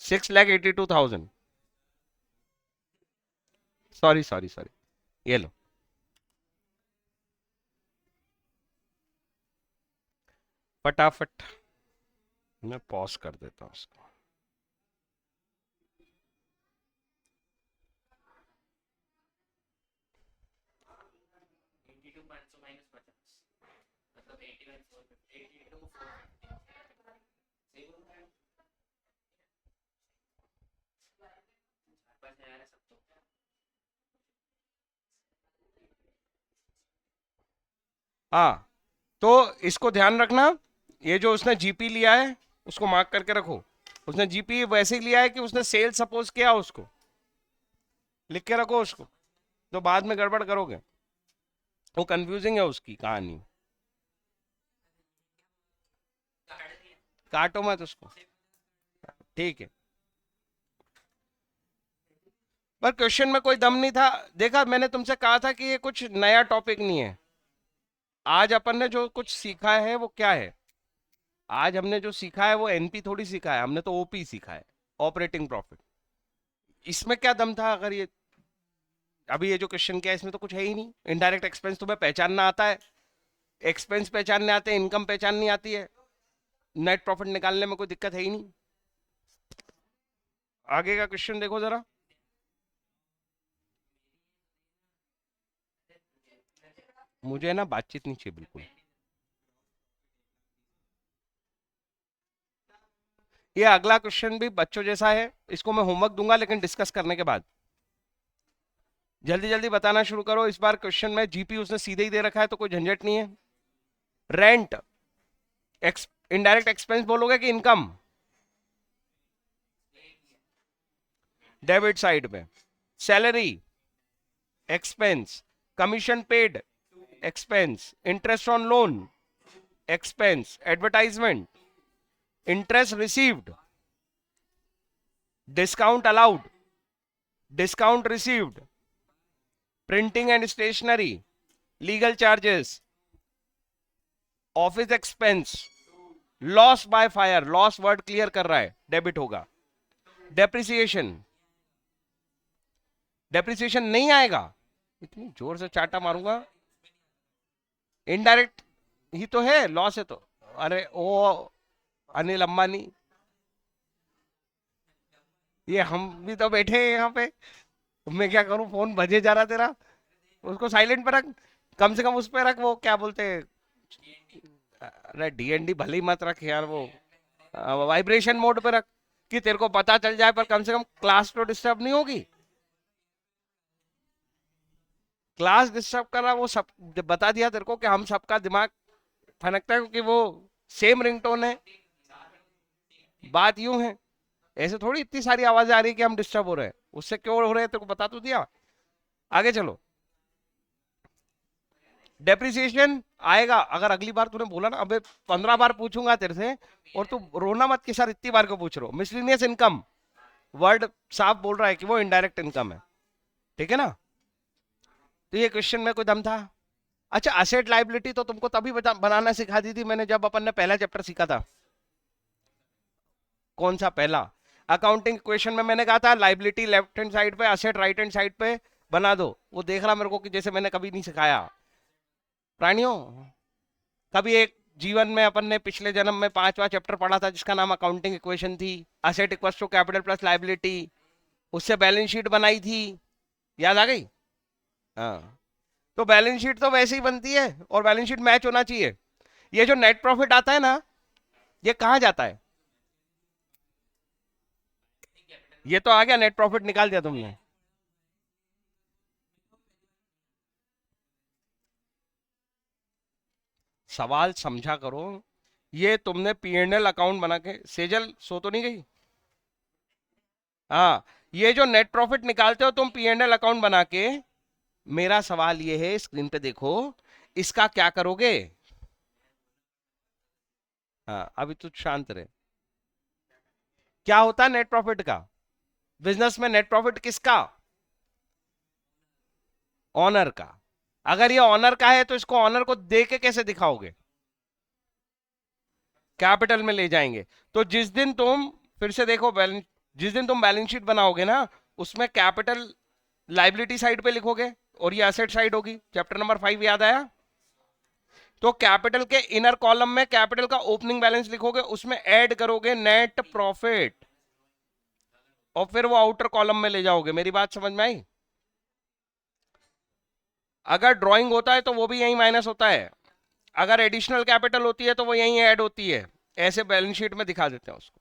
6,82,000। सॉरी सॉरी सॉरी, ये लो। फटाफट मैं पॉज कर देता हूँ उसको। हाँ, तो इसको ध्यान रखना, ये जो उसने जीपी लिया है उसको मार्क करके रखो। उसने जीपी वैसे ही लिया है कि उसने सेल सपोज किया, उसको लिख के रखो उसको, तो बाद में गड़बड़ करोगे, वो कंफ्यूजिंग है उसकी कहानी। काटो मत उसको, ठीक है। पर क्वेश्चन में कोई दम नहीं था। देखा, मैंने तुमसे कहा था कि ये कुछ नया टॉपिक नहीं है। आज अपन ने जो कुछ सीखा है वो क्या है? आज हमने जो सीखा है वो एनपी थोड़ी सीखा है, हमने तो ओपी सीखा है, ऑपरेटिंग प्रॉफिट। इसमें क्या दम था? अगर ये अभी ये जो क्वेश्चन किया इसमें तो कुछ है ही नहीं। इनडायरेक्ट एक्सपेंस तुम्हें पहचानना आता है, एक्सपेंस पहचानने आते हैं, इनकम पहचाननी आती है, नेट प्रॉफिट निकालने में कोई दिक्कत है ही नहीं। आगे का क्वेश्चन देखो जरा। मुझे ना बातचीत नहीं चाहिए बिल्कुल। ये अगला क्वेश्चन भी बच्चों जैसा है, इसको मैं होमवर्क दूंगा लेकिन डिस्कस करने के बाद। जल्दी जल्दी बताना शुरू करो। इस बार क्वेश्चन में जीपी उसने सीधे ही दे रखा है तो कोई झंझट नहीं है। रेंट इनडायरेक्ट एक्सपेंस बोलोगे कि इनकम? डेबिट साइड में salary expense, commission paid expense, interest on loan expense, advertisement, interest received, discount allowed, discount received, printing and stationery, legal charges, office expense, loss by fire, loss word clear कर रहा है, debit होगा। Depreciation, depreciation नहीं आएगा, इतनी जोर से चाटा मारूंगा। इनडायरेक्ट ही तो है, लॉस है तो। अरे ओ अनिल अंबानी, ये हम भी तो बैठे हैं यहाँ पे, मैं क्या करूं? फोन बजे जा रहा तेरा, उसको साइलेंट पे रख, कम से कम उस पे रख, वो क्या बोलते हैं, अरे डीएनडी भले ही मत रख यार, वो वाइब्रेशन मोड पे रख, कि तेरे को पता चल जाए, पर कम से कम क्लास तो डिस्टर्ब नहीं होगी। क्लास डिस्टर्ब कर रहा, वो सब बता दिया तेरे को कि हम सबका दिमाग फनकता है क्योंकि वो सेम रिंगटोन है। बात यूं है, ऐसे थोड़ी इतनी सारी आवाजें आ रही है कि हम डिस्टर्ब हो रहे हैं, उससे क्यों हो रहे हैं तेरे को बता तो दिया। आगे चलो। डेप्रिसिएशन आएगा, अगर अगली बार तूने बोला ना, अबे 15 बार पूछूंगा तेरे से, और तू रोना मत कि सर इतनी बार को पूछ रहे हो। मिसलिनियस इनकम, वर्ड साफ बोल रहा है कि वो इनडायरेक्ट इनकम है, ठीक है ना? तो ये क्वेश्चन में कोई दम था? अच्छा, असेट लाइबिलिटी तो तुमको तभी बनाना सिखा दी थी मैंने जब अपन ने पहला चैप्टर सीखा था। कौन सा पहला? अकाउंटिंग क्वेश्चन में मैंने कहा था लाइबिलिटी लेफ्ट हैंड साइड पे, असेट राइट हैंड साइड पे बना दो। वो देख रहा मेरे को कि जैसे मैंने कभी नहीं सिखाया। प्राणियों, कभी एक जीवन में अपन ने पिछले जन्म में 5वां चैप्टर पढ़ा था जिसका नाम अकाउंटिंग इक्वेशन थी, asset equals to capital plus liability, उससे बैलेंस शीट बनाई थी, याद आ गई? हाँ, तो बैलेंस शीट तो वैसे ही बनती है और बैलेंस शीट मैच होना चाहिए। ये जो नेट प्रॉफिट आता है ना, ये कहाँ जाता है? ये तो आ गया, नेट प्रॉफिट निकाल दिया तुमने। सवाल समझा करो। ये तुमने पीएनएल अकाउंट बना के, सेजल सो तो नहीं गई? हाँ, ये जो नेट प्रॉफिट निकालते हो तुम पीएनएल अकाउंट बना के, मेरा सवाल ये है, स्क्रीन पे देखो, इसका क्या करोगे? हाँ, अभी तू शांत रहे। क्या होता है नेट प्रॉफिट का? बिजनेस में नेट प्रॉफिट किसका? ऑनर का। अगर ये ऑनर का है तो इसको ऑनर को दे के कैसे दिखाओगे? कैपिटल में ले जाएंगे। तो जिस दिन तुम, फिर से देखो बैलेंस, जिस दिन तुम बैलेंस शीट बनाओगे ना, उसमें कैपिटल लाइबिलिटी साइड पे लिखोगे और ये एसेट साइड होगी। चैप्टर नंबर 5 याद आया? तो कैपिटल के इनर कॉलम में कैपिटल का ओपनिंग बैलेंस लिखोगे, उसमें ऐड करोगे नेट प्रॉफिट, और फिर वो आउटर कॉलम में ले जाओगे। मेरी बात समझ में आई? अगर ड्राइंग होता है तो वो भी यही माइनस होता है, अगर एडिशनल कैपिटल होती है तो वो यही ऐड होती है। ऐसे बैलेंस शीट में दिखा देते हैं उसको।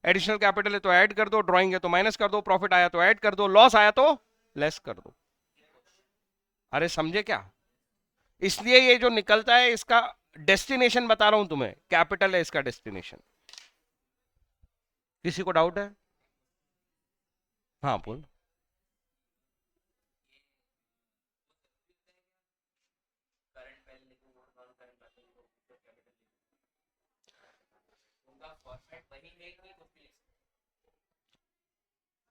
एडिशनल कैपिटल है तो ऐड कर दो, ड्राइंग है तो माइनस कर दो, प्रॉफिट आया तो ऐड कर दो, लॉस आया तो लेस कर दो। अरे समझे क्या? इसलिए ये जो निकलता है इसका डेस्टिनेशन बता रहा हूं तुम्हें, कैपिटल है इसका डेस्टिनेशन। किसी को डाउट है? हाँ बोल।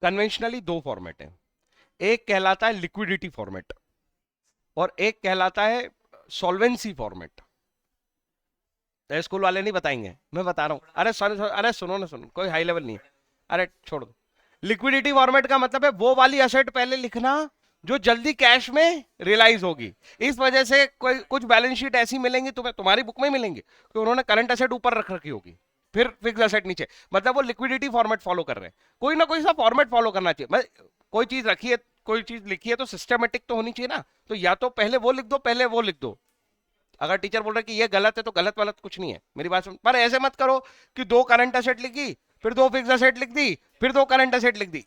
कन्वेंशनली दो फॉर्मेट है, एक कहलाता है लिक्विडिटी फॉर्मेट और एक कहलाता है सॉल्वेंसी फॉर्मेट। स्कूल वाले नहीं बताएंगे, मैं बता रहा हूं। अरे सॉरी, अरे सुनो ना, सुनो, कोई हाई लेवल नहीं है। अरे छोड़ दो। लिक्विडिटी फॉर्मेट का मतलब है वो वाली असेट पहले लिखना जो जल्दी कैश में रियलाइज होगी। इस वजह से कोई कुछ बैलेंस शीट ऐसी मिलेंगी तुम्हें, तुम्हारी बुक में मिलेंगी कि उन्होंने करंट असेट ऊपर रख रखी होगी, फिर फिक्स असेट नीचे। मतलब वो लिक्विडिटी फॉर्मेट फॉलो कर रहे हैं। कोई ना कोई सा फॉर्मेट फॉलो करना चाहिए। कोई चीज रखी है, कोई चीज लिखी है तो सिस्टमेटिक तो होनी चाहिए ना। तो या तो पहले वो लिख दो, पहले वो लिख दो। अगर टीचर बोल रहा है कि ये गलत है तो गलत वालत कुछ नहीं है, मेरी बात सुन। पर ऐसे मत करो कि दो करंट असेट लिखी, फिर दो फिक्स असेट लिख दी, फिर दो करंट असेट लिख दी।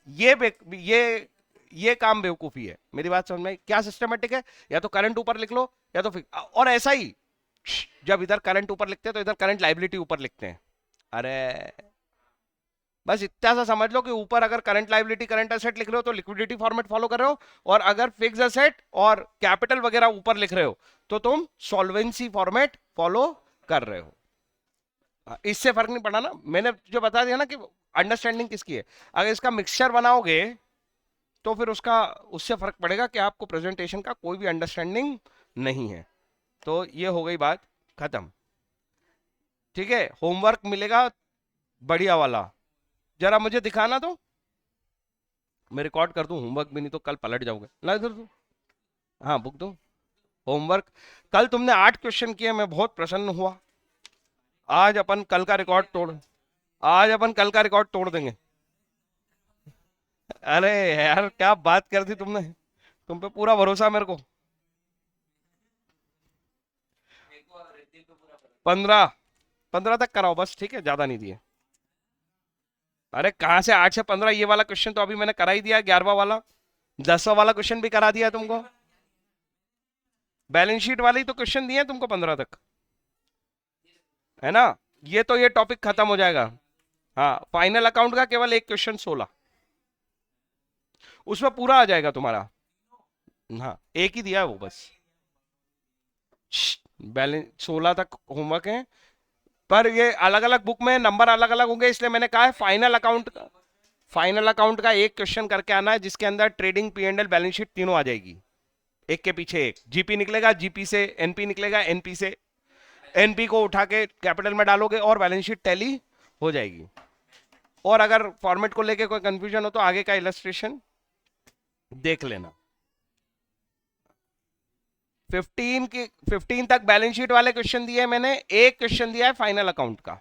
ये काम बेवकूफी है। मेरी बात समझ में? क्या सिस्टमेटिक है? या तो करंट ऊपर लिख लो या तो फिक्स। और ऐसा ही जब इधर करंट ऊपर लिखते हैं तो इधर करंट लाइबिलिटी ऊपर लिखते हैं। अरे बस इतना सा समझ लो कि ऊपर अगर करंट लाइबिलिटी करंट असेट लिख रहे हो तो लिक्विडिटी फॉर्मेट फॉलो कर रहे हो, और अगर फिक्स असेट और कैपिटल वगैरह ऊपर लिख रहे हो तो तुम सॉल्वेंसी फॉर्मेट फॉलो कर रहे हो। इससे फर्क नहीं पड़ा ना, मैंने जो बता दिया ना कि अंडरस्टैंडिंग किसकी है। अगर इसका मिक्सचर बनाओगे तो फिर उसका उससे फर्क पड़ेगा कि आपको प्रेजेंटेशन का कोई भी अंडरस्टैंडिंग नहीं है। तो ये हो गई बात खत्म। ठीक है, होमवर्क मिलेगा बढ़िया वाला, जरा मुझे दिखाना तो मैं रिकॉर्ड कर दूं। होमवर्क भी नहीं तो कल पलट जाओगे। ला इधर दो। हाँ बुक दो। होमवर्क कल तुमने 8 क्वेश्चन किए, मैं बहुत प्रसन्न हुआ। आज अपन कल का रिकॉर्ड तोड़ आज अपन कल का रिकॉर्ड तोड़ देंगे। अरे यार क्या बात कर दी तुमने, तुम पे पूरा भरोसा मेरे को। 15 15 तक कराओ बस, ठीक है, ज्यादा नहीं दिए। अरे कहाँ से 8 से 15? ये वाला क्वेश्चन तो अभी मैंने करा ही दिया, 11वां वाला। 10वां वाला क्वेश्चन भी करा दिया तुमको। बैलेंस शीट वाले ही तो क्वेश्चन दिए तुमको 15 तक, है ना? ये तो ये टॉपिक खत्म हो जाएगा। हाँ, फाइनल अकाउंट का केवल एक क्वेश्चन 16, उसमें पूरा आ जाएगा तुम्हारा। हाँ एक ही दिया है वो बस। बैलेंस 16 तक होमवर्क है, पर ये अलग अलग बुक में नंबर अलग अलग होंगे, इसलिए मैंने कहा है फाइनल अकाउंट का एक क्वेश्चन करके आना है जिसके अंदर trading, P and L, balance sheet तीनों आ जाएगी, एक के पीछे एक। जीपी निकलेगा, जीपी से एनपी निकलेगा, एनपी से एनपी को उठा के कैपिटल में डालोगे और बैलेंस शीट टैली हो जाएगी। और अगर फॉर्मेट को लेके कोई कंफ्यूजन हो तो आगे का इलस्ट्रेशन देख लेना। 15 तक बैलेंस शीट वाले क्वेश्चन दिए मैंने, एक क्वेश्चन दिया है फाइनल अकाउंट का।